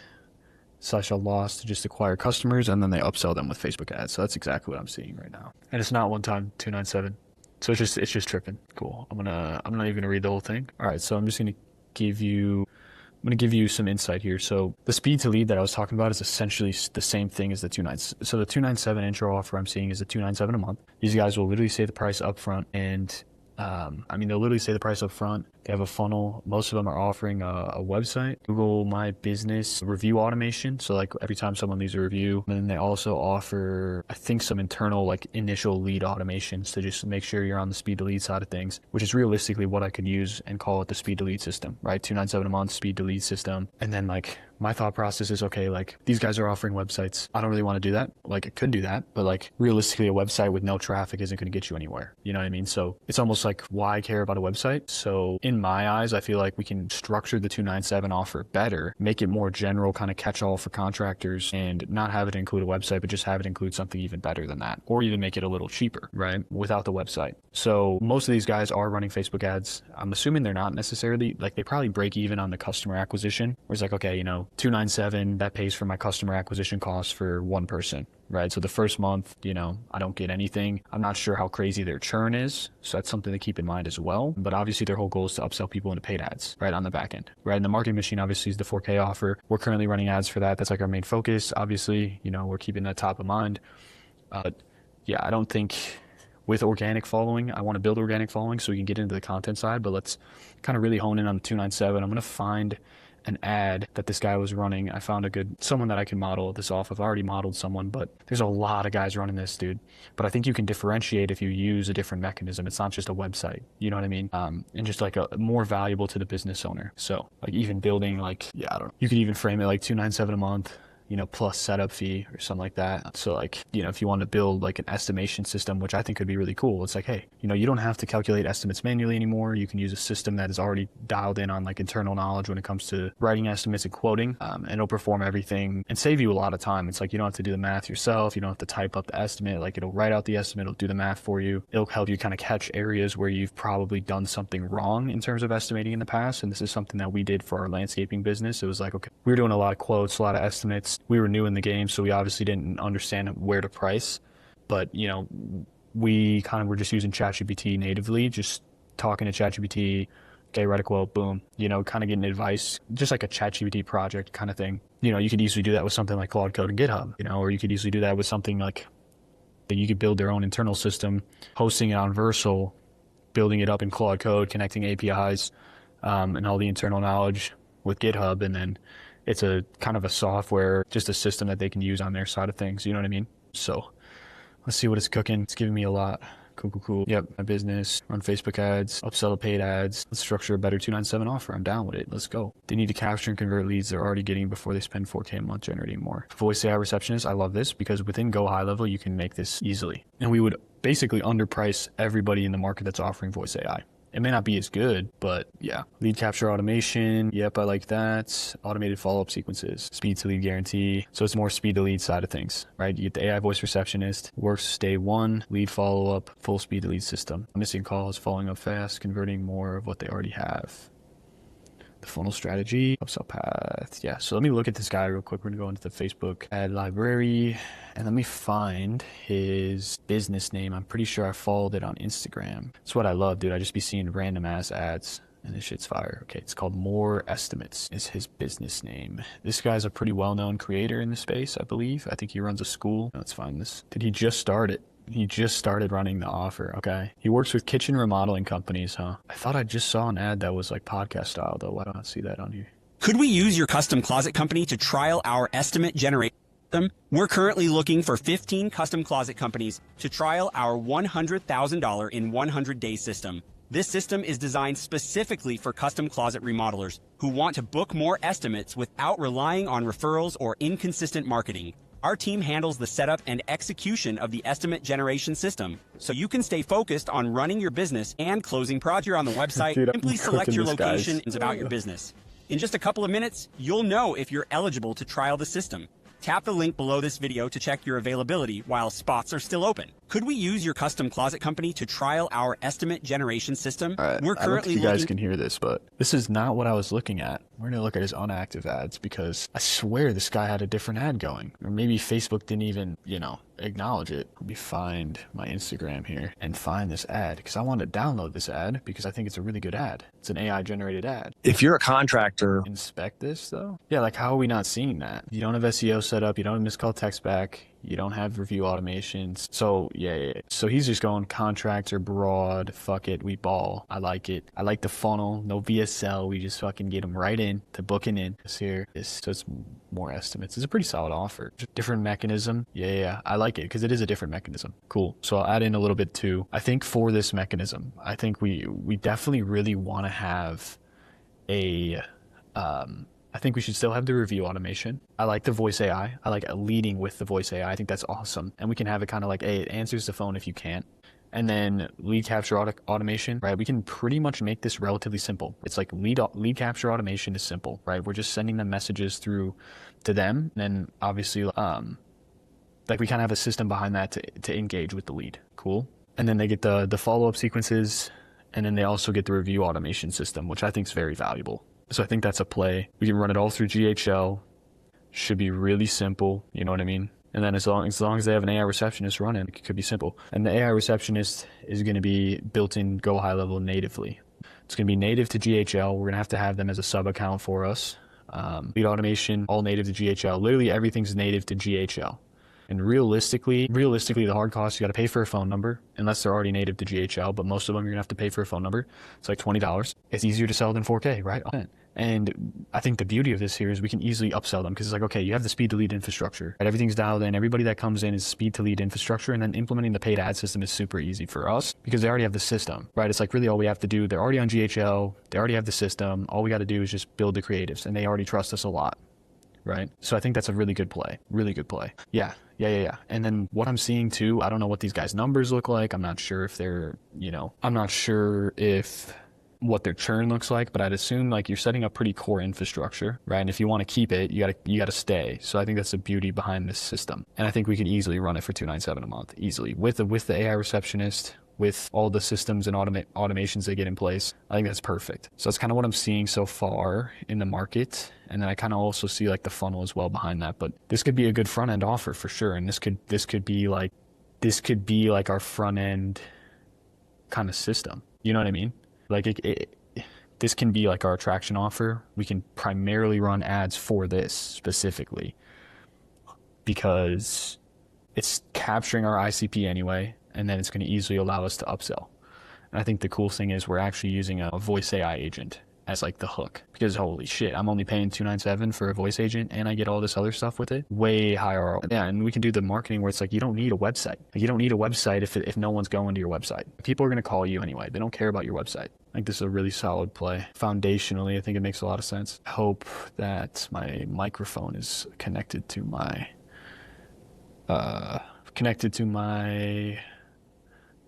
/ a loss to just acquire customers, and then they upsell them with Facebook ads. So that's exactly what I'm seeing right now. And it's not one time 297. So it's just tripping. Cool. I'm not even gonna read the whole thing. All right, so I'm gonna give you some insight here. So the speed to lead that I was talking about is essentially the same thing as the 297. So the 297 intro offer I'm seeing is the 297 a month. These guys will literally say the price up front, and they'll literally say the price up front, They have a funnel. Most of them are offering a website, Google My Business review automation. So like every time someone leaves a review, and then they also offer, I think, some internal like initial lead automations to just make sure you're on the speed to lead side of things, which is realistically what I could use and call it the speed to lead system, right? $297 a month speed to lead system. And then like my thought process is, okay, like these guys are offering websites. I don't really want to do that. Like it could do that, but like realistically a website with no traffic isn't going to get you anywhere. You know what I mean? So it's almost like, why care about a website? So in my eyes, I feel like we can structure the 297 offer better, make it more general, kind of catch all for contractors, and not have it include a website, but just have it include something even better than that, or even make it a little cheaper, right? Without the website. So most of these guys are running Facebook ads. I'm assuming they're not necessarily, like they probably break even on the customer acquisition, where it's like, okay, you know, 297, that pays for my customer acquisition costs for one person, right? So the first month, you know, I don't get anything. I'm not sure how crazy their churn is, so that's something to keep in mind as well. But obviously their whole goal is to upsell people into paid ads, right, on the back end, right? And the marketing machine obviously is the 4K offer. We're currently running ads for that. That's like our main focus. Obviously, you know, we're keeping that top of mind. Yeah, I don't think with organic following, I want to build organic following so we can get into the content side, but let's kind of really hone in on the 297. I'm going to find an ad that this guy was running. I found someone that I can model this off of. I already modeled someone, but there's a lot of guys running this, dude. But I think you can differentiate if you use a different mechanism. It's not just a website, you know what I mean? And just like a more valuable to the business owner. So like even building like, yeah, I don't know. You could even frame it like 297 a month, you know, plus setup fee or something like that. So like, you know, if you want to build like an estimation system, which I think could be really cool, it's like, hey, you know, you don't have to calculate estimates manually anymore. You can use a system that is already dialed in on like internal knowledge when it comes to writing estimates and quoting, and it'll perform everything and save you a lot of time. It's like, you don't have to do the math yourself. You don't have to type up the estimate. Like it'll write out the estimate. It'll do the math for you. It'll help you kind of catch areas where you've probably done something wrong in terms of estimating in the past. And this is something that we did for our landscaping business. It was like, okay, we were doing a lot of quotes, a lot of estimates. We were new in the game, so we obviously didn't understand where to price, but you know, we kind of were just using ChatGPT natively, just talking to ChatGPT, okay, write a quote, boom, you know, kind of getting advice, just like a ChatGPT project kind of thing. You know, you could easily do that with something like Claude Code and GitHub, you know, or you could easily do that with something like you could build their own internal system, hosting it on Versal, building it up in Claude Code, connecting APIs, and all the internal knowledge with GitHub, and then it's a kind of a software, just a system that they can use on their side of things. You know what I mean? So let's see what it's cooking. It's giving me a lot. Cool. Yep, my business, run Facebook ads, upsell to paid ads. Let's structure a better 297 offer. I'm down with it. Let's go. They need to capture and convert leads they're already getting before they spend 4K a month generating more. Voice AI Receptionist, I love this because within GoHighLevel, you can make this easily. And we would basically underprice everybody in the market that's offering voice AI. It may not be as good, but yeah. Lead capture automation. Yep, I like that. Automated follow-up sequences. Speed to lead guarantee. So it's more speed to lead side of things, right? You get the AI Voice Receptionist. Works day one. Lead follow-up. Full speed to lead system. Missing calls. Following up fast. Converting more of what they already have. The funnel strategy, upsell path. Yeah, so let me look at this guy real quick. We're gonna go into the Facebook ad library and let me find his business name. I'm pretty sure I followed it on Instagram. That's what I love, dude. I just be seeing random ass ads and this shit's fire. Okay, it's called More Estimates is his business name. This guy's a pretty well-known creator in the space, I believe. I think he runs a school. Let's find this. Did he just start it? He just started running the offer. Okay. He works with kitchen remodeling companies, huh? I thought I just saw an ad that was like podcast style, though. Why don't I see that on here? Could we use your custom closet company to trial our estimate generation system? We're currently looking for 15 custom closet companies to trial our $100,000 in 100 day system. This system is designed specifically for custom closet remodelers who want to book more estimates without relying on referrals or inconsistent marketing. Our team handles the setup and execution of the estimate generation system, so you can stay focused on running your business and closing projects on the website. Dude, simply select your location and about your business. In just a couple of minutes, you'll know if you're eligible to trial the system. Tap the link below this video to check your availability while spots are still open. Could we use your custom closet company to trial our estimate generation system? All right, We're currently I don't think you guys can hear this, but this is not what I was looking at. We're going to look at his unactive ads because I swear this guy had a different ad going. Or maybe Facebook didn't even, you know, acknowledge it. Let me find my Instagram here and find this ad because I want to download this ad because I think it's a really good ad. It's an AI generated ad. If you're a contractor, Inspect this though? Yeah, like how are we not seeing that? You don't have SEO set up. You don't have missed call text back. You don't have review automations. So yeah. So he's just going contractor broad. Fuck it, we ball. I like it. I like the funnel. No VSL. We just fucking get them right in to booking in. This here is so it's more estimates. It's a pretty solid offer. Different mechanism. Yeah. I like it because it is a different mechanism. Cool. So I'll add in a little bit too. I think for this mechanism, I think we definitely really want to have a I think we should still have the review automation. I like the voice AI. I like leading with the voice AI. I think that's awesome. And we can have it kind of like, hey, it answers the phone if you can't. And then lead capture automation, right? We can pretty much make this relatively simple. It's like lead capture automation is simple, right? We're just sending them messages through to them. And then obviously, like we kind of have a system behind that to engage with the lead. Cool. And then they get the follow-up sequences. And then they also get the review automation system, which I think is very valuable. So I think that's a play. We can run it all through GHL. Should be really simple. You know what I mean? And then as long as they have an AI receptionist running, it could be simple. And the AI receptionist is going to be built in GoHighLevel natively. It's going to be native to GHL. We're going to have them as a sub account for us. Lead automation, all native to GHL. Literally everything's native to GHL. And realistically, the hard cost, you got to pay for a phone number, unless they're already native to GHL, but most of them you're going to have to pay for a phone number. It's like $20. It's easier to sell than 4K, right? And I think the beauty of this here is we can easily upsell them because it's like, okay, you have the speed to lead infrastructure, right? Everything's dialed in. Everybody that comes in is speed to lead infrastructure. And then implementing the paid ad system is super easy for us because they already have the system, right? It's like really all we have to do. They're already on GHL. They already have the system. All we got to do is just build the creatives and they already trust us a lot, right? So I think that's a really good play. Yeah. And then what I'm seeing too, I don't know what these guys' numbers look like. I'm not sure if they're, I'm not sure if what their churn looks like, but I'd assume like you're setting up pretty core infrastructure, right? And if you want to keep it, you gotta stay. So I think that's the beauty behind this system. And I think we could easily run it for $297 a month, easily with the AI receptionist, with all the systems and automations they get in place. I think that's perfect. So that's kind of what I'm seeing so far in the market. And then I kind of also see like the funnel as well behind that. But this could be a good front end offer for sure. And this could be like our front end kind of system. You know what I mean? Like this can be like our attraction offer. We can primarily run ads for this specifically because it's capturing our ICP anyway, and then it's going to easily allow us to upsell. And I think the cool thing is we're actually using a voice AI agent as like the hook because holy shit, I'm only paying $297 for a voice agent and I get all this other stuff with it. Way higher. Yeah, and we can do the marketing where it's like you don't need a website. Like you don't need a website if no one's going to your website. People are going to call you anyway. They don't care about your website. I think this is a really solid play. Foundationally, I think it makes a lot of sense. I hope that my microphone is connected to my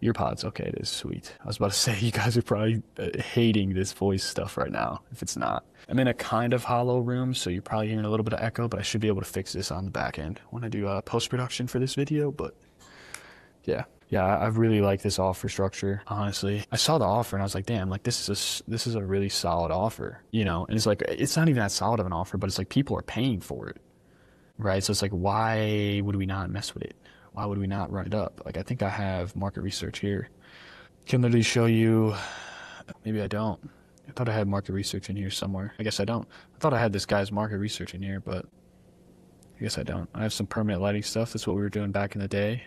earpods. Okay, it is. Sweet. I was about to say you guys are probably hating this voice stuff right now if it's not. I'm in a kind of hollow room, so you're probably hearing a little bit of echo, but I should be able to fix this on the back end when I do post-production for this video. But yeah, I really like this offer structure, honestly. I saw the offer and I was like, damn, like this is a really solid offer, and it's like it's not even that solid of an offer, but it's like people are paying for it, right? So it's like, why would we not mess with it? Why would we not run it up? Like, I think I have market research here. Can literally show you. Maybe I don't. I thought I had market research in here somewhere. I guess I don't. I thought I had this guy's market research in here, but I guess I don't. I have some permanent lighting stuff. That's what we were doing back in the day.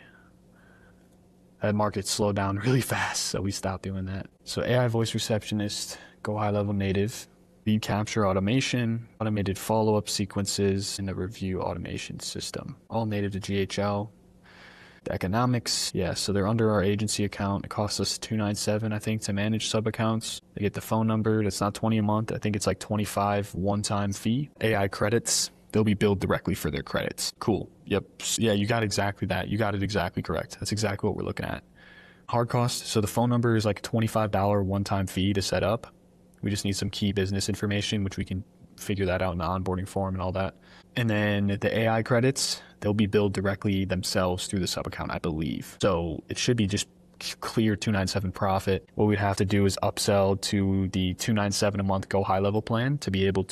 That market slowed down really fast, so we stopped doing that. So AI Voice Receptionist, GoHighLevel native, lead capture automation, automated follow-up sequences, and the review automation system. All native to GHL. The economics, yeah, so they're under our agency account. It costs us $297, I think, to manage sub accounts. They get the phone number. That's not $20 a month. I think it's like $25 one-time fee. AI credits, they'll be billed directly for their credits. Cool. Yep. Yeah, you got exactly that. You got it exactly correct. That's exactly what we're looking at. Hard cost, so the phone number is like a $25 one-time fee to set up. We just need some key business information, which we can figure that out in the onboarding form and all that. And then the AI credits, they'll be billed directly themselves through the sub account, I believe. So it should be just clear $297 profit. What we'd have to do is upsell to the $297 a month GoHighLevel plan to be able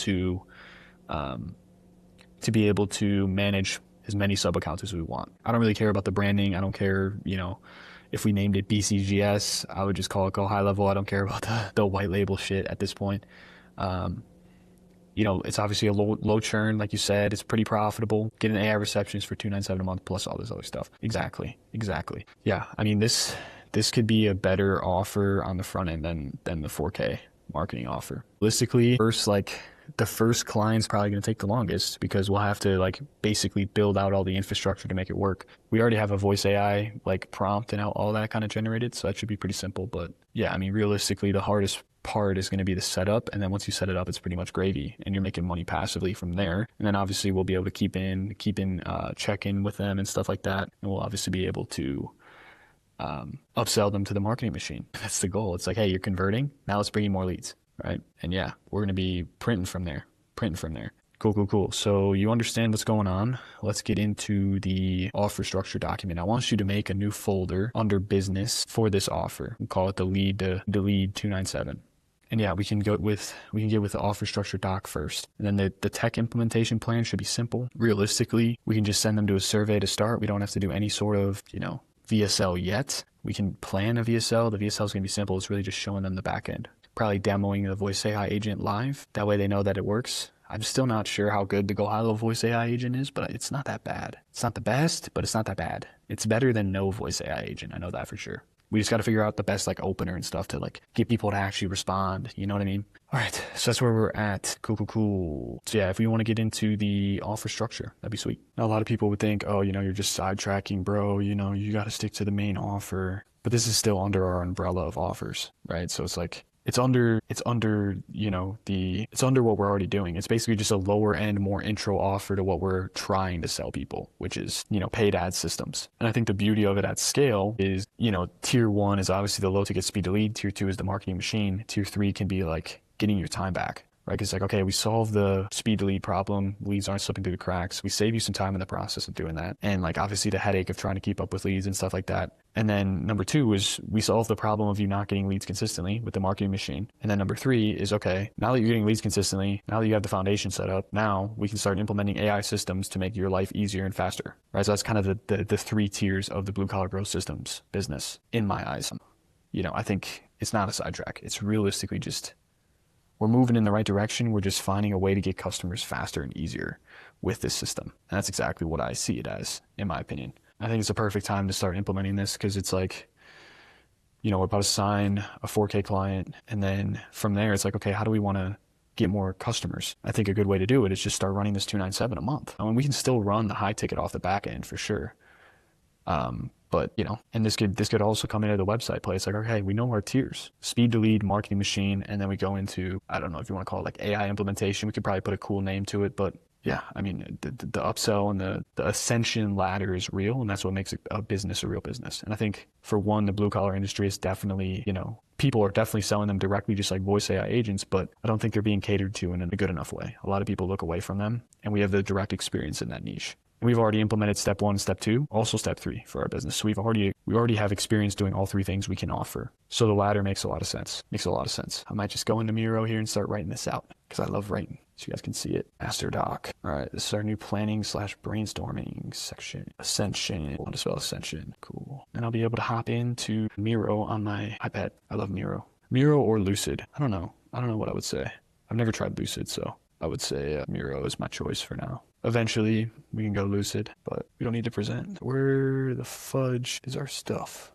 to manage as many sub accounts as we want. I don't really care about the branding. I don't care, if we named it BCGS, I would just call it GoHighLevel. I don't care about the white label shit at this point. It's obviously a low churn, like you said. It's pretty profitable. Get an AI receptionist for $297 a month plus all this other stuff. Exactly. Yeah, I mean this could be a better offer on the front end than the 4K marketing offer. Realistically, the first client's probably going to take the longest because we'll have to basically build out all the infrastructure to make it work. We already have a voice AI prompt and all that kind of generated, so that should be pretty simple. But yeah, I mean, realistically, the hardest part is going to be the setup, and then once you set it up, it's pretty much gravy, and you're making money passively from there. And then obviously we'll be able to keep in check in with them and stuff like that, and we'll obviously be able to upsell them to the marketing machine. That's the goal. It's like, hey, you're converting, now let's bring you more leads. Right. And yeah, we're going to be printing from there. Cool. So you understand what's going on. Let's get into the offer structure document. I want you to make a new folder under business for this offer. We'll call it the lead 297. And yeah, we can get with the offer structure doc first. And then the tech implementation plan should be simple. Realistically, we can just send them to a survey to start. We don't have to do any sort of, VSL yet. We can plan a VSL. The VSL is going to be simple. It's really just showing them the backend. Probably demoing the voice AI agent live. That way they know that it works. I'm still not sure how good the GoHighLevel voice AI agent is, but it's not that bad. It's not the best, but it's not that bad. It's better than no voice AI agent. I know that for sure. We just got to figure out the best opener and stuff to get people to actually respond. You know what I mean? All right. So that's where we're at. Cool. So yeah, if we want to get into the offer structure, that'd be sweet. Now, a lot of people would think, oh, you're just sidetracking, bro. You got to stick to the main offer. But this is still under our umbrella of offers, right? So it's under what we're already doing. It's basically just a lower end, more intro offer to what we're trying to sell people, which is, paid ad systems. And I think the beauty of it at scale is, tier 1 is obviously the low ticket speed to lead. Tier 2 is the marketing machine. Tier 3 can be getting your time back. Right? It's okay, we solve the speed to lead problem. Leads aren't slipping through the cracks. We save you some time in the process of doing that. And obviously the headache of trying to keep up with leads and stuff like that. And then number 2 is we solve the problem of you not getting leads consistently with the marketing machine. And then number 3 is, okay, now that you're getting leads consistently, now that you have the foundation set up, now we can start implementing AI systems to make your life easier and faster. Right? So that's kind of the 3 tiers of the blue collar growth systems business in my eyes. I think it's not a sidetrack. It's realistically just, we're moving in the right direction. We're just finding a way to get customers faster and easier with this system. And that's exactly what I see it as, in my opinion. I think it's a perfect time to start implementing this because it's we're about to sign a 4K client. And then from there, it's okay, how do we want to get more customers? I think a good way to do it is just start running this 297 a month. I mean, we can still run the high ticket off the back end for sure. But, and this could also come into the website play. It's okay, we know our tiers, speed to lead, marketing machine. And then we go into, I don't know if you want to call it AI implementation. We could probably put a cool name to it, but yeah, I mean, the upsell and the Ascension Ladder is real. And that's what makes a business a real business. And I think for one, the blue collar industry is definitely, people are definitely selling them directly, just like voice AI agents, but I don't think they're being catered to in a good enough way. A lot of people look away from them, and we have the direct experience in that niche. We've already implemented step 1, step 2, also step 3 for our business. So we already have experience doing all 3 things we can offer. So the ladder makes a lot of sense. I might just go into Miro here and start writing this out because I love writing. So you guys can see it. Master doc. All right, this is our new planning/brainstorming section. Ascension. I want to spell Ascension. Cool. And I'll be able to hop into Miro on my iPad. I love Miro. Miro or Lucid. I don't know what I would say. I've never tried Lucid, so I would say Miro is my choice for now. Eventually, we can go Lucid, but we don't need to present. Where the fudge is our stuff?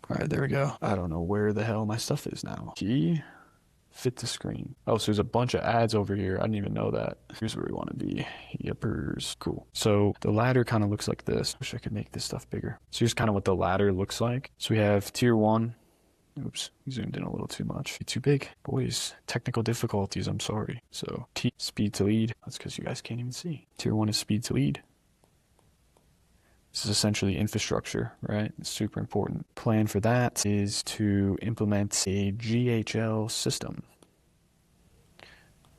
All right, there we go. I don't know where the hell my stuff is now. Key, fit to screen. Oh, so there's a bunch of ads over here. I didn't even know that. Here's where we want to be. Yepers. Cool. So the ladder kind of looks like this. Wish I could make this stuff bigger. So here's kind of what the ladder looks like. So we have tier 1. Oops, we zoomed in a little too much. Too big. Boys, technical difficulties, I'm sorry. So T, speed to lead. That's because you guys can't even see. Tier 1 is speed to lead. This is essentially infrastructure, right? It's super important. Plan for that is to implement a GHL system.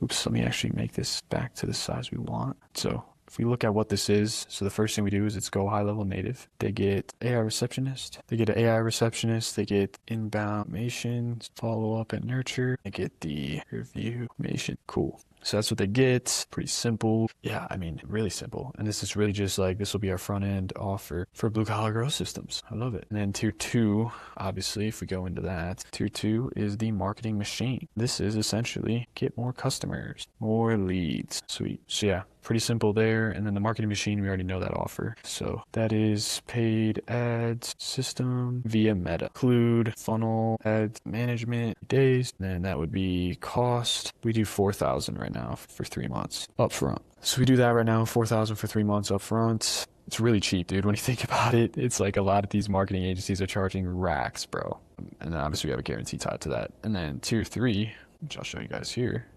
Oops, let me actually make this back to the size we want. So if we look at what this is, so the first thing we do is it's GoHighLevel native. They get AI receptionist. They get an AI receptionist. They get inbound information, follow up and nurture. They get the review information. Cool. So that's what they get. Pretty simple. Yeah, I mean, really simple. And this is really just like, this will be our front end offer for blue collar growth systems. I love it. And then tier 2, obviously, if we go into that, tier 2 is the marketing machine. This is essentially get more customers, more leads. Sweet. So yeah, pretty simple there. And then the marketing machine, we already know that offer. So that is paid ads system via Meta. Include funnel ads management days. Then that would be cost. We do 4,000 right now for 3 months up front. So we do that right now, 4,000 for 3 months up front. It's really cheap, dude. When you think about it, it's like a lot of these marketing agencies are charging racks, bro. And then obviously we have a guarantee tied to that. And then tier 3, which I'll show you guys here,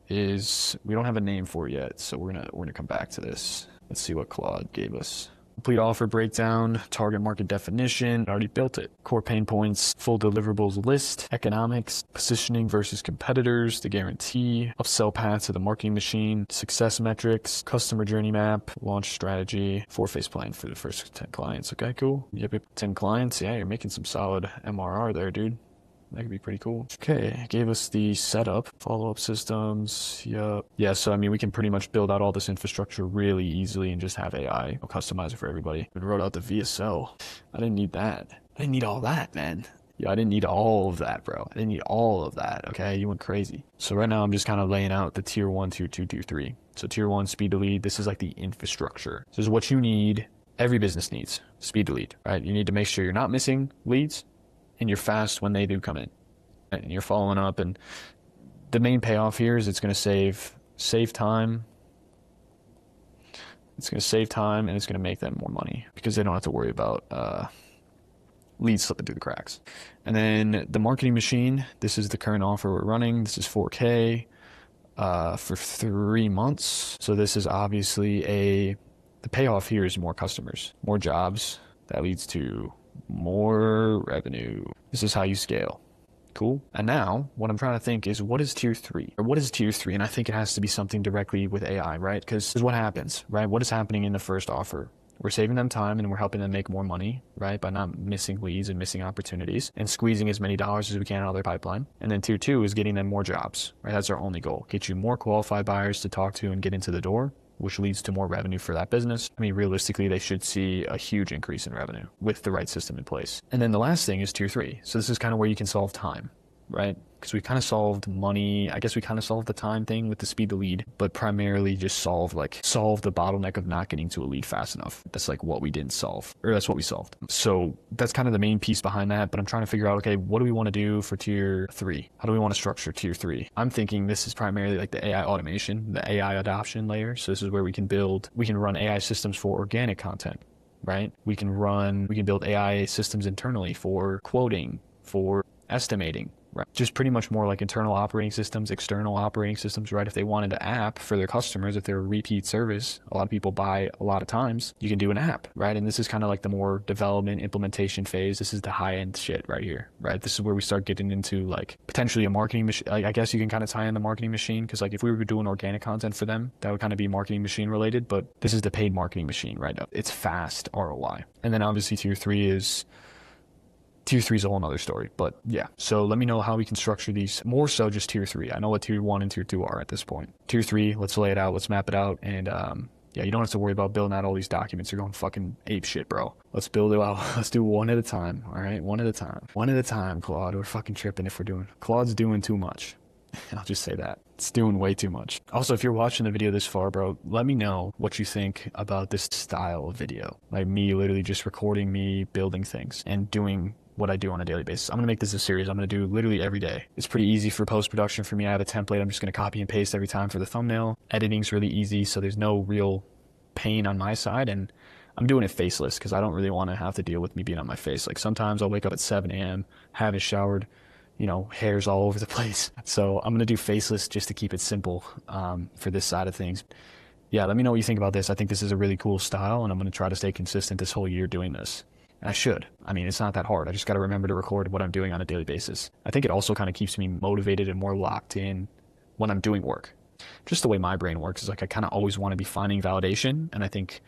is we don't have a name for it yet, so we're gonna come back to this. Let's see what Claude gave us. Complete offer breakdown, target market definition, already built it. Core pain points, full deliverables list, economics, positioning versus competitors, the guarantee, upsell path to the marketing machine, success metrics, customer journey map, launch strategy, 4-phase plan for the first 10 clients. Okay, cool. Yep, 10 clients. Yeah, you're making some solid MRR there, dude. That could be pretty cool. Okay, gave us the setup, follow-up systems. Yep. Yeah, so I mean, we can pretty much build out all this infrastructure really easily and just have AI customize it for everybody. We wrote out the VSL. I didn't need that. I didn't need all that, man. Yeah, I didn't need all of that, bro. I didn't need all of that, okay? You went crazy. So right now I'm just kind of laying out the tier 1, tier 2, tier 3. So tier 1, speed to lead. This is like the infrastructure. This is what you need. Every business needs speed to lead, right? You need to make sure you're not missing leads and you're fast when they do come in. And you're following up, and the main payoff here is it's going to save time. It's going to save time, and it's going to make them more money because they don't have to worry about leads slipping through the cracks. And then the marketing machine, this is the current offer we're running. This is 4K for 3 months. So this is obviously the payoff here is more customers, more jobs. That leads to more revenue. This is how you scale. Cool. And now what I'm trying to think is, what is tier 3? Or what is tier 3? And I think it has to be something directly with AI, right? Because this is what happens, right? What is happening in the first offer? We're saving them time and we're helping them make more money, right? By not missing leads and missing opportunities and squeezing as many dollars as we can out of their pipeline. And then tier 2 is getting them more jobs, right? That's our only goal. Get you more qualified buyers to talk to and get into the door, which leads to more revenue for that business. I mean, realistically, they should see a huge increase in revenue with the right system in place. And then the last thing is tier 3. So this is kind of where you can solve time, right? Because we kind of solved money. I guess we kind of solved the time thing with the speed to lead, but primarily just solve the bottleneck of not getting to a lead fast enough. That's like what we didn't solve, or that's what we solved. So that's kind of the main piece behind that. But I'm trying to figure out, okay, what do we want to do for tier 3? How do we want to structure tier 3? I'm thinking this is primarily like the AI automation, the AI adoption layer. So this is where we can run AI systems for organic content, right? We can build AI systems internally for quoting, for estimating, right? Just pretty much more like internal operating systems, external operating systems, right? If they wanted an app for their customers, if they're a repeat service, a lot of people buy a lot of times, you can do an app, right? And this is kind of like the more development implementation phase. This is the high end shit right here, right? This is where we start getting into like potentially a marketing machine. Like, I guess you can kind of tie in the marketing machine, because like if we were doing organic content for them, that would kind of be marketing machine related, but this is the paid marketing machine, right? It's fast ROI. And then obviously tier 3 is a whole nother story, but yeah. So let me know how we can structure these, more so just tier 3. I know what tier 1 and tier 2 are at this point. Tier 3, let's lay it out, let's map it out, and yeah, you don't have to worry about building out all these documents. You're going fucking ape shit, bro. Let's build it out. Let's do one at a time, all right? One at a time. One at a time, Claude. We're fucking tripping if Claude's doing too much. And I'll just say that. It's doing way too much. Also, if you're watching the video this far, bro, let me know what you think about this style of video. Like me literally just recording me building things and doing what I do on a daily basis. I'm going to make this a series I'm going to do literally every day. It's pretty easy for post-production for me. I have a template. I'm just going to copy and paste every time for the thumbnail. Editing's really easy, so there's no real pain on my side. And I'm doing it faceless because I don't really want to have to deal with me being on my face. Like sometimes I'll wake up at 7 a.m., haven't showered, hairs all over the place. So I'm going to do faceless just to keep it simple for this side of things. Yeah, let me know what you think about this. I think this is a really cool style, and I'm going to try to stay consistent this whole year doing this. And I should. I mean, it's not that hard. I just got to remember to record what I'm doing on a daily basis. I think it also kind of keeps me motivated and more locked in when I'm doing work. Just the way my brain works is like I kind of always want to be finding validation. And I think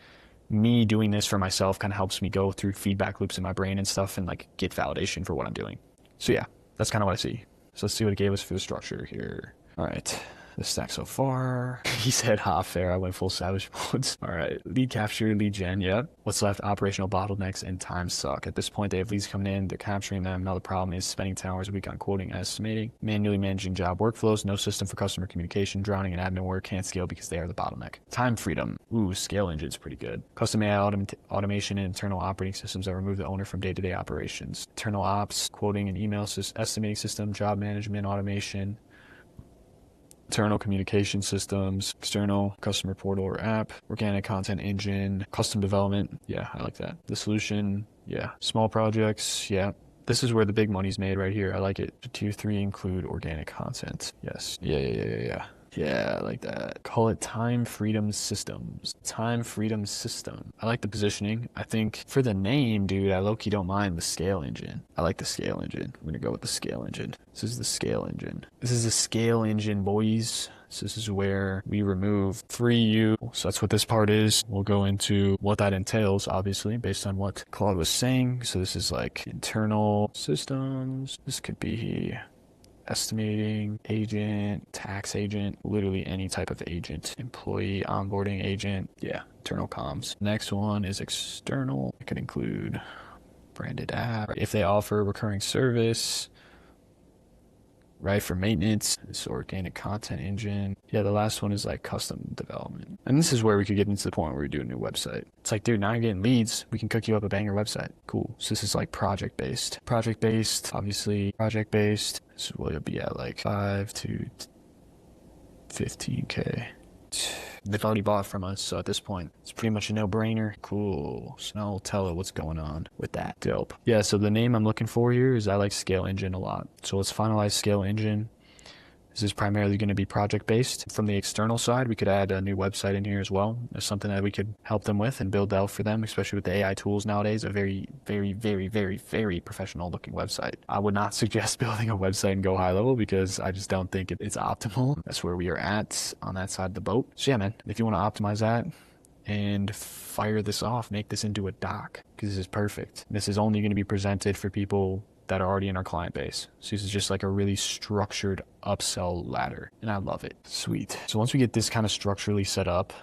me doing this for myself kind of helps me go through feedback loops in my brain and stuff and like get validation for what I'm doing. So yeah, that's kind of what I see. So let's see what it gave us for the structure here. All right. the stack so far. He said hot fair. I went full savage modes. All right. Lead capture, lead gen. Yep. What's left? Operational bottlenecks and time suck. At this point, they have leads coming in. They're capturing them. Now the problem is spending 10 hours a week on quoting and estimating, manually managing job workflows, no system for customer communication, drowning in admin work, can't scale because they are the bottleneck. Time freedom. Ooh, scale engine's pretty good. Custom AI automation and internal operating systems that remove the owner from day-to-day operations. Internal ops, quoting and email estimating system, job management, automation, internal communication systems, external customer portal or app, organic content engine, custom development. Yeah, I like that. The solution, yeah. Small projects, yeah. This is where the big money's made right here. I like it. Tier 3 include organic content. Yes. Yeah. Yeah, I like that. Call it Time Freedom Systems. Time Freedom System. I like the positioning. I think for the name, dude, I low-key don't mind the scale engine. I like the scale engine. I'm gonna go with the scale engine. This is the scale engine. This is a scale engine, boys. So this is where we remove free U. So that's what this part is. We'll go into what that entails, obviously, based on what Claude was saying. So this is like internal systems. This could be estimating agent, tax agent, literally any type of agent, employee onboarding agent. Yeah, internal comms. Next one is external. It could include branded app. If they offer recurring service, right, for maintenance, this organic content engine. Yeah, the last one is like custom development. And this is where we could get into the point where we do a new website. It's like, dude, now you're getting leads. We can cook you up a banger website. Cool. So this is like project-based. Project-based, obviously project-based. This is what it'll be at, like 5 to 15K. They've already bought from us, so at this point, it's pretty much a no-brainer. Cool. So now we'll tell it what's going on with that. Dope. Yeah, so the name I'm looking for here is I like Scale Engine a lot. So let's finalize Scale Engine. This is primarily going to be project-based. From the external side, we could add a new website in here as well. There's something that we could help them with and build out for them, especially with the AI tools nowadays. A very, very, very, very, very professional-looking website. I would not suggest building a website in GoHighLevel because I just don't think it's optimal. That's where we are at on that side of the boat. So yeah, man, if you want to optimize that and fire this off, make this into a doc because this is perfect. This is only going to be presented for people that are already in our client base. So this is just like a really structured upsell ladder, and I love it. Sweet. So once we get this kind of structurally set up,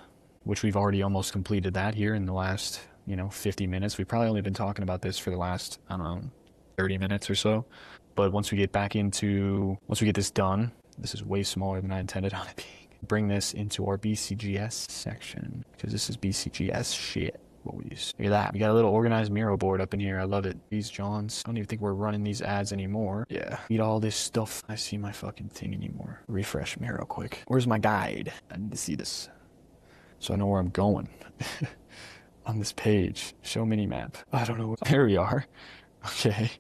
which we've already almost completed that here in the last, 50 minutes. We've probably only been talking about this for the last, 30 minutes or so. But once we get this done, this is way smaller than I intended on it being. Bring this into our BCGS section because this is BCGS shit. Boys. Look at that. We got a little organized Miro board up in here. I love it. These Johns. I don't even think we're running these ads anymore. Yeah. Need all this stuff. I see my fucking thing anymore. Refresh Miro quick. Where's my guide? I need to see this so I know where I'm going. On this page. Show mini map. I don't know. There we are. Okay.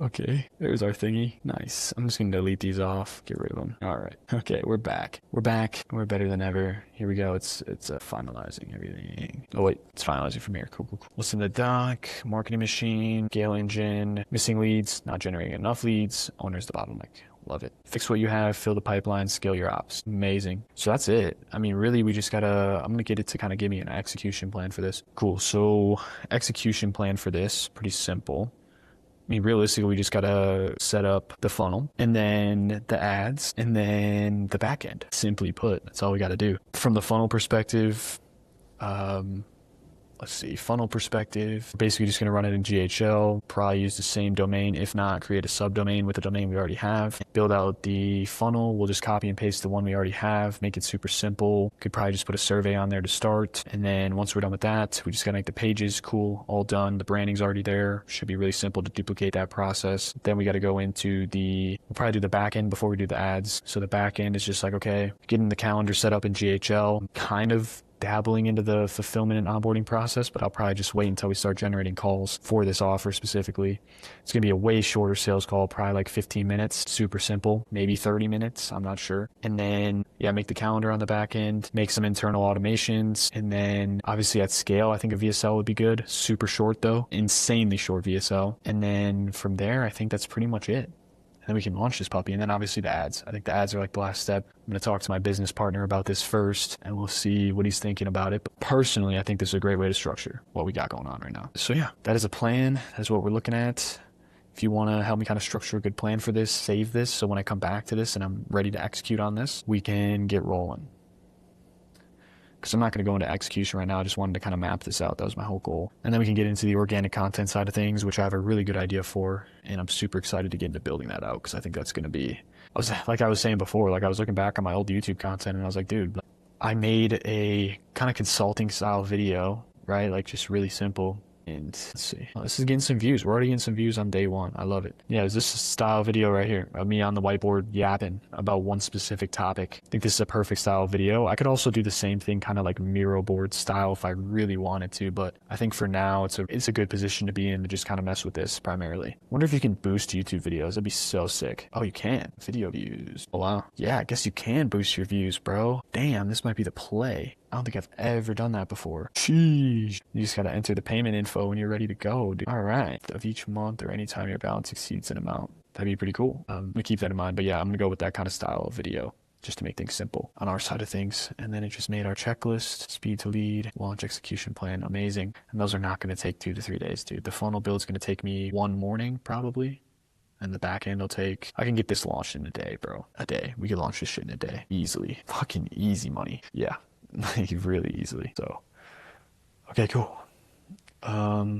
Okay, there's our thingy. Nice. I'm just going to delete these off. Get rid of them. All right. Okay, we're back. We're back. We're better than ever. Here we go. It's finalizing everything. Oh, wait. It's finalizing from here. Cool. What's in the doc? Marketing machine. Scale engine. Missing leads. Not generating enough leads. Owner's the bottleneck. Love it. Fix what you have. Fill the pipeline. Scale your ops. Amazing. So that's it. I mean, really, we just gotta... I'm going to get it to kind of give me an execution plan for this. Cool. So execution plan for this. Pretty simple. I mean, realistically, we just got to set up the funnel and then the ads and then the back end. Simply put, that's all we got to do. From the funnel perspective, let's see, funnel perspective, basically just going to run it in GHL, probably use the same domain. If not, create a subdomain with the domain we already have. Build out the funnel. We'll just copy and paste the one we already have, make it super simple. Could probably just put a survey on there to start. And then once we're done with that, we just got to make the pages. Cool, all done. The branding's already there. Should be really simple to duplicate that process. Then we got to go into we'll probably do the back end before we do the ads. So the back end is just like, okay, getting the calendar set up in GHL, kind of dabbling into the fulfillment and onboarding process, but I'll probably just wait until we start generating calls for this offer specifically. It's going to be a way shorter sales call, probably like 15 minutes, super simple, maybe 30 minutes, I'm not sure. And then, yeah, make the calendar on the back end, make some internal automations, and then obviously at scale, I think a VSL would be good. Super short though, insanely short VSL. And then from there, I think that's pretty much it. Then we can launch this puppy. And then obviously the ads. I think the ads are like the last step. I'm going to talk to my business partner about this first and we'll see what he's thinking about it. But personally, I think this is a great way to structure what we got going on right now. So yeah, that is a plan. That's what we're looking at. If you want to help me kind of structure a good plan for this, save this, so when I come back to this and I'm ready to execute on this, we can get rolling. Because I'm not going to go into execution right now. I just wanted to kind of map this out. That was my whole goal. And then we can get into the organic content side of things, which I have a really good idea for. And I'm super excited to get into building that out because I think that's going to be, like I was saying before, like I was looking back on my old YouTube content and I was like, dude, I made a kind of consulting style video, right? Like just really simple. And let's see, oh, this is getting some views. We're already getting some views on day one. I love it. Yeah, is this style video right here of me on the whiteboard yapping about one specific topic? I think this is a perfect style video. I could also do the same thing, kind of like Miro board style if I really wanted to, but I think for now it's a good position to be in to just kind of mess with this primarily. Wonder if you can boost YouTube videos. That'd be so sick. Oh, you can. Video views. Oh, wow. Yeah, I guess you can boost your views, bro. Damn, this might be the play. I don't think I've ever done that before. Sheesh. You just gotta enter the payment info when you're ready to go, dude. All right. Of each month or anytime your balance exceeds an amount. That'd be pretty cool. I'm gonna keep that in mind. But yeah, I'm gonna go with that kind of style of video just to make things simple on our side of things. And then it just made our checklist, speed to lead, launch execution plan. Amazing. And those are not gonna take 2 to 3 days, dude. The funnel build's gonna take me one morning probably. And the back end will take, I can get this launched in a day, bro. A day. We could launch this shit in a day. Easily. Fucking easy money. Yeah. Like really easily. So okay, cool.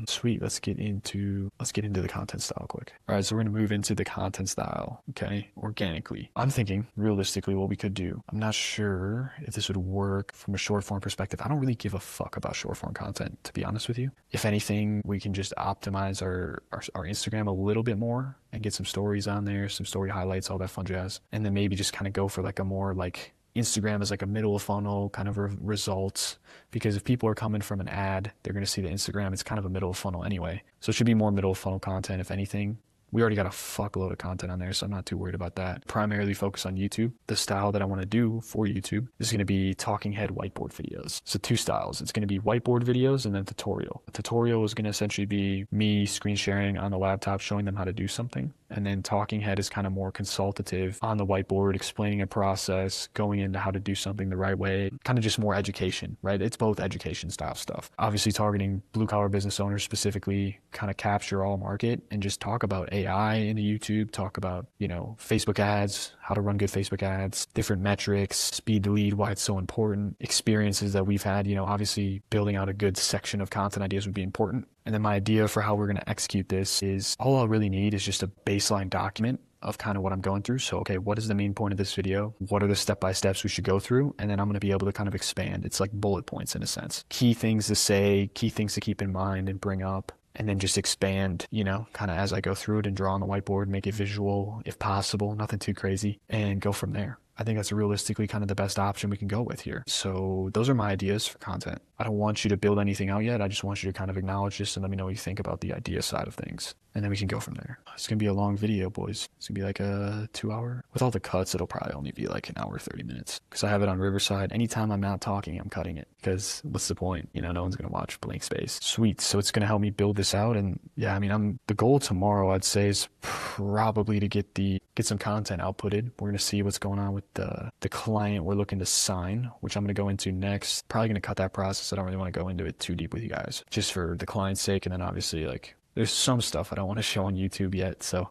Sweet. Let's get into the content style quick. All right, so we're gonna move into the content style, okay, organically. I'm thinking realistically what we could do. I'm not sure if this would work from a short form perspective. I don't really give a fuck about short form content, to be honest with you. If anything, we can just optimize our Instagram a little bit more and get some stories on there, some story highlights, all that fun jazz, and then maybe just kind of go for like a more like Instagram is like a middle of funnel kind of results, because if people are coming from an ad, they're going to see the Instagram. It's kind of a middle of funnel anyway. So it should be more middle of funnel content, if anything. We already got a fuckload of content on there, so I'm not too worried about that. Primarily focus on YouTube. The style that I want to do for YouTube is going to be talking head whiteboard videos. So 2 styles. It's going to be whiteboard videos and then tutorial. A tutorial is going to essentially be me screen sharing on the laptop, showing them how to do something. And then talking head is kind of more consultative on the whiteboard, explaining a process, going into how to do something the right way, kind of just more education, right? It's both education style stuff. Obviously targeting blue collar business owners specifically, kind of capture all market and just talk about AI into YouTube, talk about, Facebook ads, how to run good Facebook ads, different metrics, speed to lead, why it's so important, experiences that we've had, obviously building out a good section of content ideas would be important. And then my idea for how we're going to execute this is all I'll really need is just a baseline document of kind of what I'm going through. So, okay, what is the main point of this video? What are the step-by-steps we should go through? And then I'm going to be able to kind of expand. It's like bullet points in a sense. Key things to say, key things to keep in mind and bring up. And then just expand, kind of as I go through it and draw on the whiteboard, make it visual if possible, nothing too crazy, and go from there. I think that's realistically kind of the best option we can go with here. So those are my ideas for content. I don't want you to build anything out yet. I just want you to kind of acknowledge this and let me know what you think about the idea side of things. And then we can go from there. It's going to be a long video, boys. It's going to be like a 2 hour. With all the cuts, it'll probably only be like an hour, 30 minutes. Because I have it on Riverside. Anytime I'm not talking, I'm cutting it. Because what's the point? No one's going to watch blank space. Sweet. So it's going to help me build this out. And yeah, the goal tomorrow, I'd say, is probably to get some content outputted. We're going to see what's going on with the client we're looking to sign, which I'm going to go into next. Probably going to cut that process. I don't really want to go into it too deep with you guys, just for the client's sake. And then obviously, there's some stuff I don't want to show on YouTube yet. So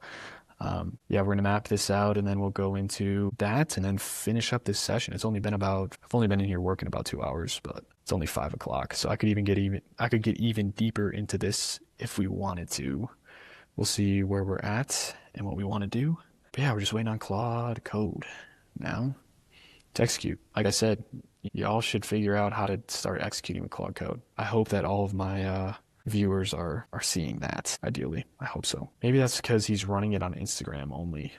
yeah, we're going to map this out and then we'll go into that and then finish up this session. I've only been in here working about 2 hours, but it's only 5 o'clock. So I could get even deeper into this if we wanted to. We'll see where we're at and what we want to do. But yeah, we're just waiting on Claude code now to execute. Like I said, y'all should figure out how to start executing with Claude code. I hope that all of my viewers are seeing that, ideally. I hope so. Maybe that's because he's running it on Instagram only.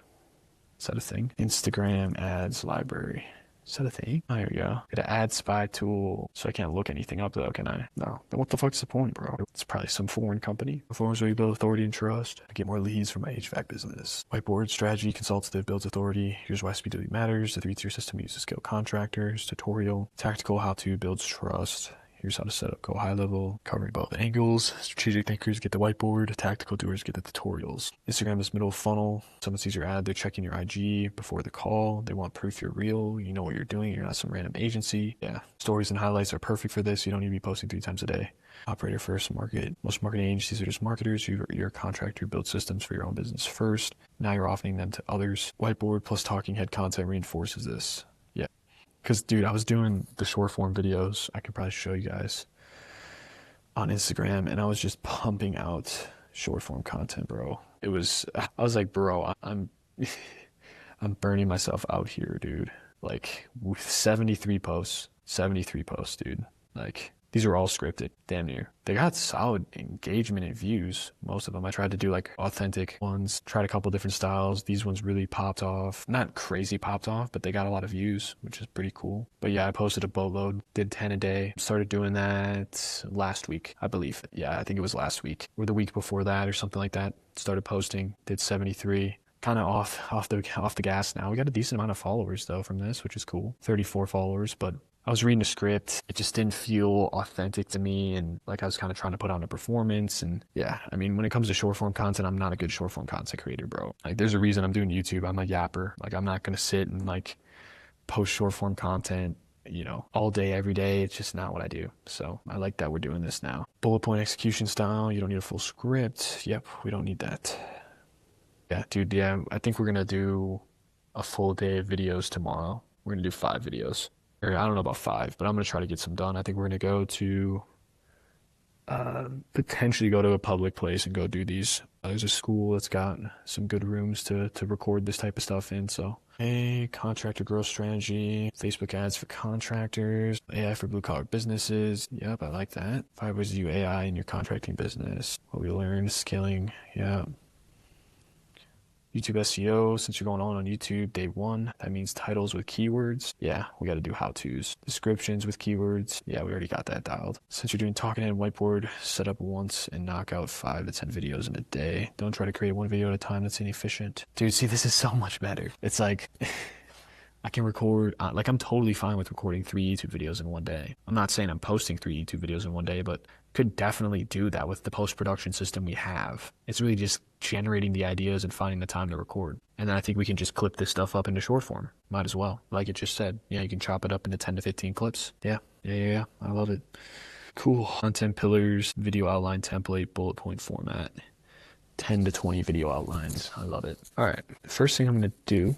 Is that a thing? Instagram ads library. Is that a thing? Oh, there we go. Get an ad spy tool. So I can't look anything up though, can I? No. Then what the fuck's the point, bro? It's probably some foreign company. Performs where you build authority and trust. I get more leads from my HVAC business. Whiteboard strategy consultative builds authority. Here's why speed matters. The 3-tier system uses skilled contractors. Tutorial. Tactical how to builds trust. Here's how to set up GoHighLevel, covering both angles. Strategic thinkers get the whiteboard, tactical doers get the tutorials. Instagram is middle funnel. Someone sees your ad, they're checking your IG before the call. They want proof you're real, you know what you're doing, you're not some random agency. Yeah, stories and highlights are perfect for this. You don't need to be posting 3 times a day. Operator first market. Most marketing agencies are just marketers. You're a contractor who builds systems for your own business first. Now you're offering them to others. Whiteboard plus talking head content reinforces this. Yeah. Because, dude, I was doing the short form videos. I could probably show you guys on Instagram, and I was just pumping out short form content, bro. I was like, bro, I'm burning myself out here, dude. Like, with 73 posts, dude. Like, these are all scripted, damn near. They got solid engagement and views, most of them. I tried to do like authentic ones, tried a couple different styles. These ones really popped off. Not crazy popped off, but they got a lot of views, which is pretty cool. But yeah, I posted a boatload, did 10 a day. Started doing that last week, I believe. Yeah, I think it was last week or the week before that or something like that. Started posting, did 73. Kind of off the gas now. We got a decent amount of followers though from this, which is cool. 34 followers, but I was reading a script. It just didn't feel authentic to me, and like I was kind of trying to put on a performance. And yeah, I mean, when it comes to short form content, I'm not a good short form content creator, bro. Like, there's a reason I'm doing YouTube. I'm a yapper. Like, I'm not gonna sit and like post short form content, you know, all day, every day. It's just not what I do. So I like that we're doing this now. Bullet point execution style. You don't need a full script. Yep, we don't need that. Yeah, dude. Yeah, I think we're gonna do a full day of videos tomorrow. We're gonna do 5 videos. Or I don't know about 5, but I'm going to try to get some done. I think we're going to go to potentially go to a public place and go do these. There's a school that's got some good rooms to record this type of stuff in. So, hey, contractor growth strategy, Facebook ads for contractors, AI for blue collar businesses. Yep, I like that. 5 ways to do AI in your contracting business. What we learned, scaling. Yeah. YouTube SEO, since you're going on YouTube day 1, that means titles with keywords. Yeah, we got to do how-tos. Descriptions with keywords. Yeah, we already got that dialed. Since you're doing talking and whiteboard, set up once and knock out 5 to 10 videos in a day. Don't try to create 1 video at a time. That's inefficient. Dude, see, this is so much better. It's like, I can record, like, I'm totally fine with recording 3 YouTube videos in one day. I'm not saying I'm posting 3 YouTube videos in one day, but could definitely do that with the post-production system we have. It's really just generating the ideas and finding the time to record. And then I think we can just clip this stuff up into short form. Might as well. Like it just said. Yeah, you can chop it up into 10 to 15 clips. Yeah. I love it. Cool. Content pillars, video outline template, bullet point format. 10 to 20 video outlines. I love it. All right. First thing I'm going to do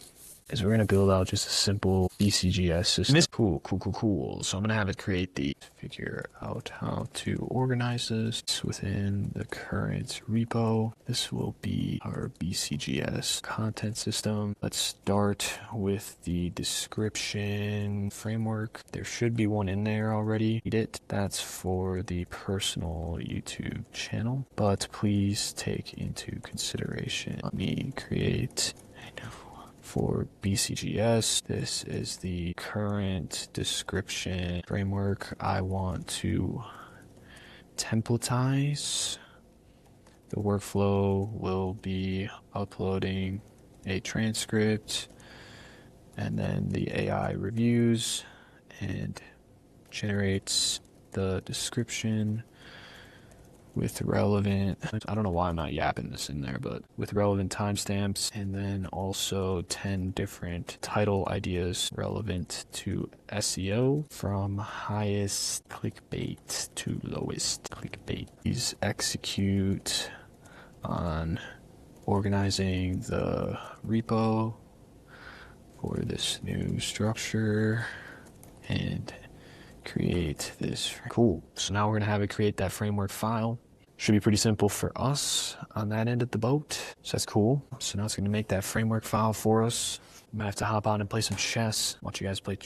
is we're going to build out just a simple BCGS system. Cool. So I'm going to have it create figure out how to organize this within the current repo. This will be our BCGS content system. Let's start with the description framework. There should be one in there already. That's for the personal YouTube channel, but please take into consideration. Let me create a new for BCGS. This is the current description framework. I want to templatize. The workflow will be uploading a transcript, and then the AI reviews and generates the description with relevant, I don't know why I'm not yapping this in there, but with relevant timestamps, and then also 10 different title ideas relevant to SEO from highest clickbait to lowest clickbait. Please execute on organizing the repo for this new structure and create this. Cool. So now we're going to have it create that framework file. Should be pretty simple for us on that end of the boat. So that's cool. So now it's going to make that framework file for us. I might have to hop on and play some chess. Watch you guys play.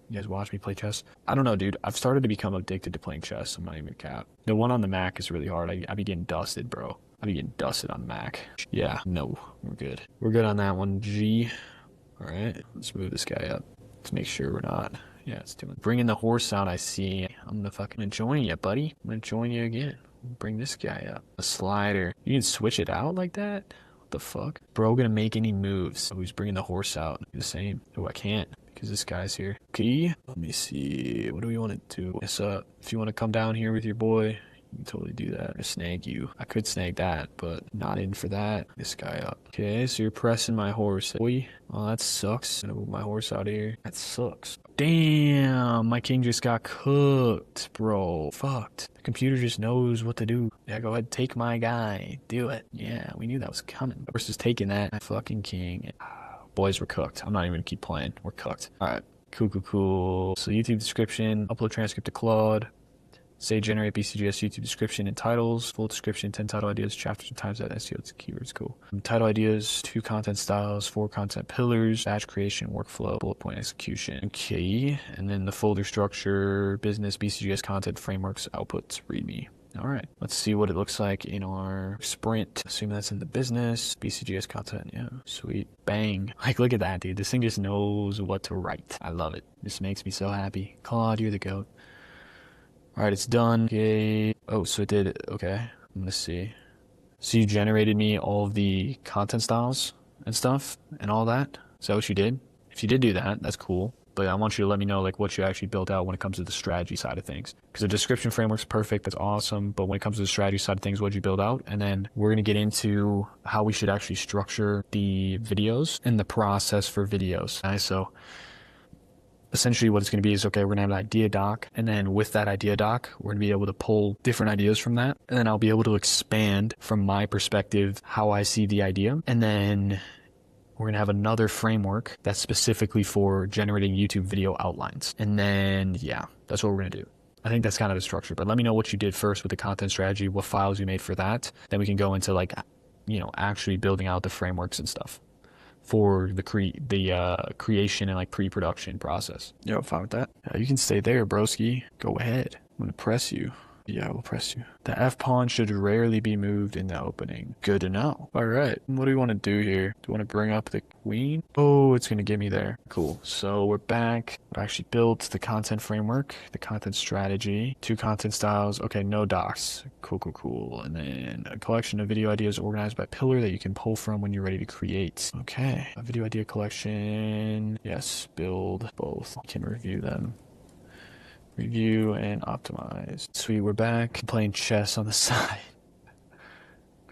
You guys watch me play chess. I don't know, dude. I've started to become addicted to playing chess. I'm not even cap. The one on the Mac is really hard. I be getting dusted, bro. I be getting dusted on the Mac. Yeah, no, we're good. We're good on that one. G. All right, let's move this guy up to make sure we're not. Yeah, it's doing. Bringing the horse out, I see. I'm gonna join you, buddy. I'm gonna join you again. Bring this guy up. A slider. You can switch it out like that? What the fuck? Bro, gonna make any moves. Oh, he's bringing the horse out. The same. Oh, I can't because this guy's here. Okay, let me see. What do we want to do? Yes, if you want to come down here with your boy, you can totally do that. I snag you. I could snag that, but not in for that. This guy up. Okay, so you're pressing my horse. Boy, oh, that sucks. I'm gonna move my horse out of here. That sucks. Damn, my king just got cooked, bro. Fucked. The computer just knows what to do. Yeah, go ahead, take my guy. Do it. Yeah, we knew that was coming. Horse is taking that. Fucking king. Boys, we're cooked. I'm not even gonna keep playing. We're cooked. All right. Cool. So YouTube description, upload transcript to Claude. Say generate BCGS YouTube description and titles, full description, 10 title ideas, chapters and times that SEO keywords. Cool. Title ideas, 2 content styles, 4 content pillars, batch creation, workflow, bullet point execution. Okay. And then the folder structure, business, BCGS content, frameworks, outputs, readme. All right. Let's see what it looks like in our sprint. Assume that's in the business, BCGS content. Yeah. Sweet. Bang. Like, look at that, dude. This thing just knows what to write. I love it. This makes me so happy. Claude, you're the GOAT. All right, it's done. Okay. Oh, so it did. Okay. I'm gonna see. So you generated me all of the content styles and stuff and all that. Is that what you did? If you did do that, that's cool. But I want you to let me know like what you actually built out when it comes to the strategy side of things. Because the description framework's perfect. That's awesome. But when it comes to the strategy side of things, what'd you build out? And then we're gonna get into how we should actually structure the videos and the process for videos. Okay, so essentially what it's going to be is, okay, we're going to have an idea doc, and then with that idea doc, we're going to be able to pull different ideas from that, and then I'll be able to expand from my perspective how I see the idea, and then we're going to have another framework that's specifically for generating YouTube video outlines, and then, yeah, that's what we're going to do. I think that's kind of the structure, but let me know what you did first with the content strategy, what files you made for that, then we can go into like, you know, actually building out the frameworks and stuff for the creation and like pre-production process. Yeah, I'm fine with that. You can stay there, broski. Go ahead. I'm gonna press you. Yeah, I will press you. The F pawn should rarely be moved in the opening. Good to know. All right, what do we want to do here? Do we want to bring up the queen? Oh, it's gonna get me there. Cool. So we're back. I actually built the content framework, the content strategy, 2 content styles. Okay, no docs. Cool. And then a collection of video ideas organized by pillar that you can pull from when you're ready to create. Okay, a video idea collection. Yes, build both. You can review them. Review and optimize. Sweet, we're back. Playing chess on the side.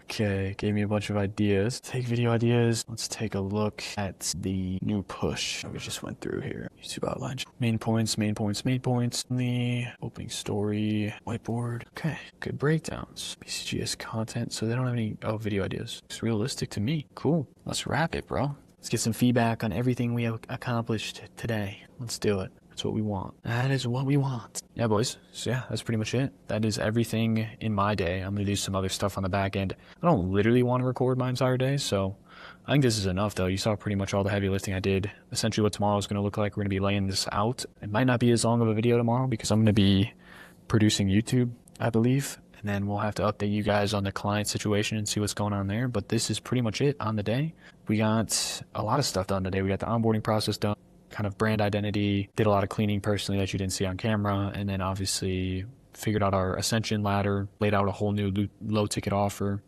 Okay, gave me a bunch of ideas. Take video ideas. Let's take a look at the new push that we just went through here. YouTube outline. Main points. The opening story. Whiteboard. Okay, good breakdowns. BCGS content. So they don't have any, video ideas. It's realistic to me. Cool. Let's wrap it, bro. Let's get some feedback on everything we have accomplished today. Let's do it. That's what we want. That is what we want. Yeah, boys. So yeah, that's pretty much it. That is everything in my day. I'm going to do some other stuff on the back end. I don't literally want to record my entire day, so I think this is enough, though. You saw pretty much all the heavy lifting I did. Essentially what tomorrow is going to look like. We're going to be laying this out. It might not be as long of a video tomorrow because I'm going to be producing YouTube, I believe. And then we'll have to update you guys on the client situation and see what's going on there. But this is pretty much it on the day. We got a lot of stuff done today. We got the onboarding process done. Kind of brand identity, did a lot of cleaning personally that you didn't see on camera, and then obviously figured out our Ascension Ladder, laid out a whole new low ticket offer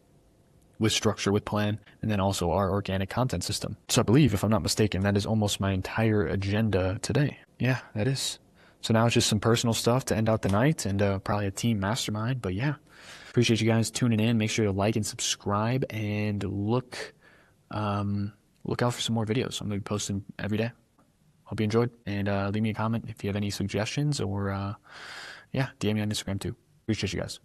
with structure, with plan, and then also our organic content system. So I believe, if I'm not mistaken, that is almost my entire agenda today. Yeah, that is. So now it's just some personal stuff to end out the night and probably a team mastermind, but yeah. Appreciate you guys tuning in. Make sure to like and subscribe and look out for some more videos. I'm going to be posting every day. Hope you enjoyed, and leave me a comment if you have any suggestions, or DM me on Instagram too. Appreciate you guys.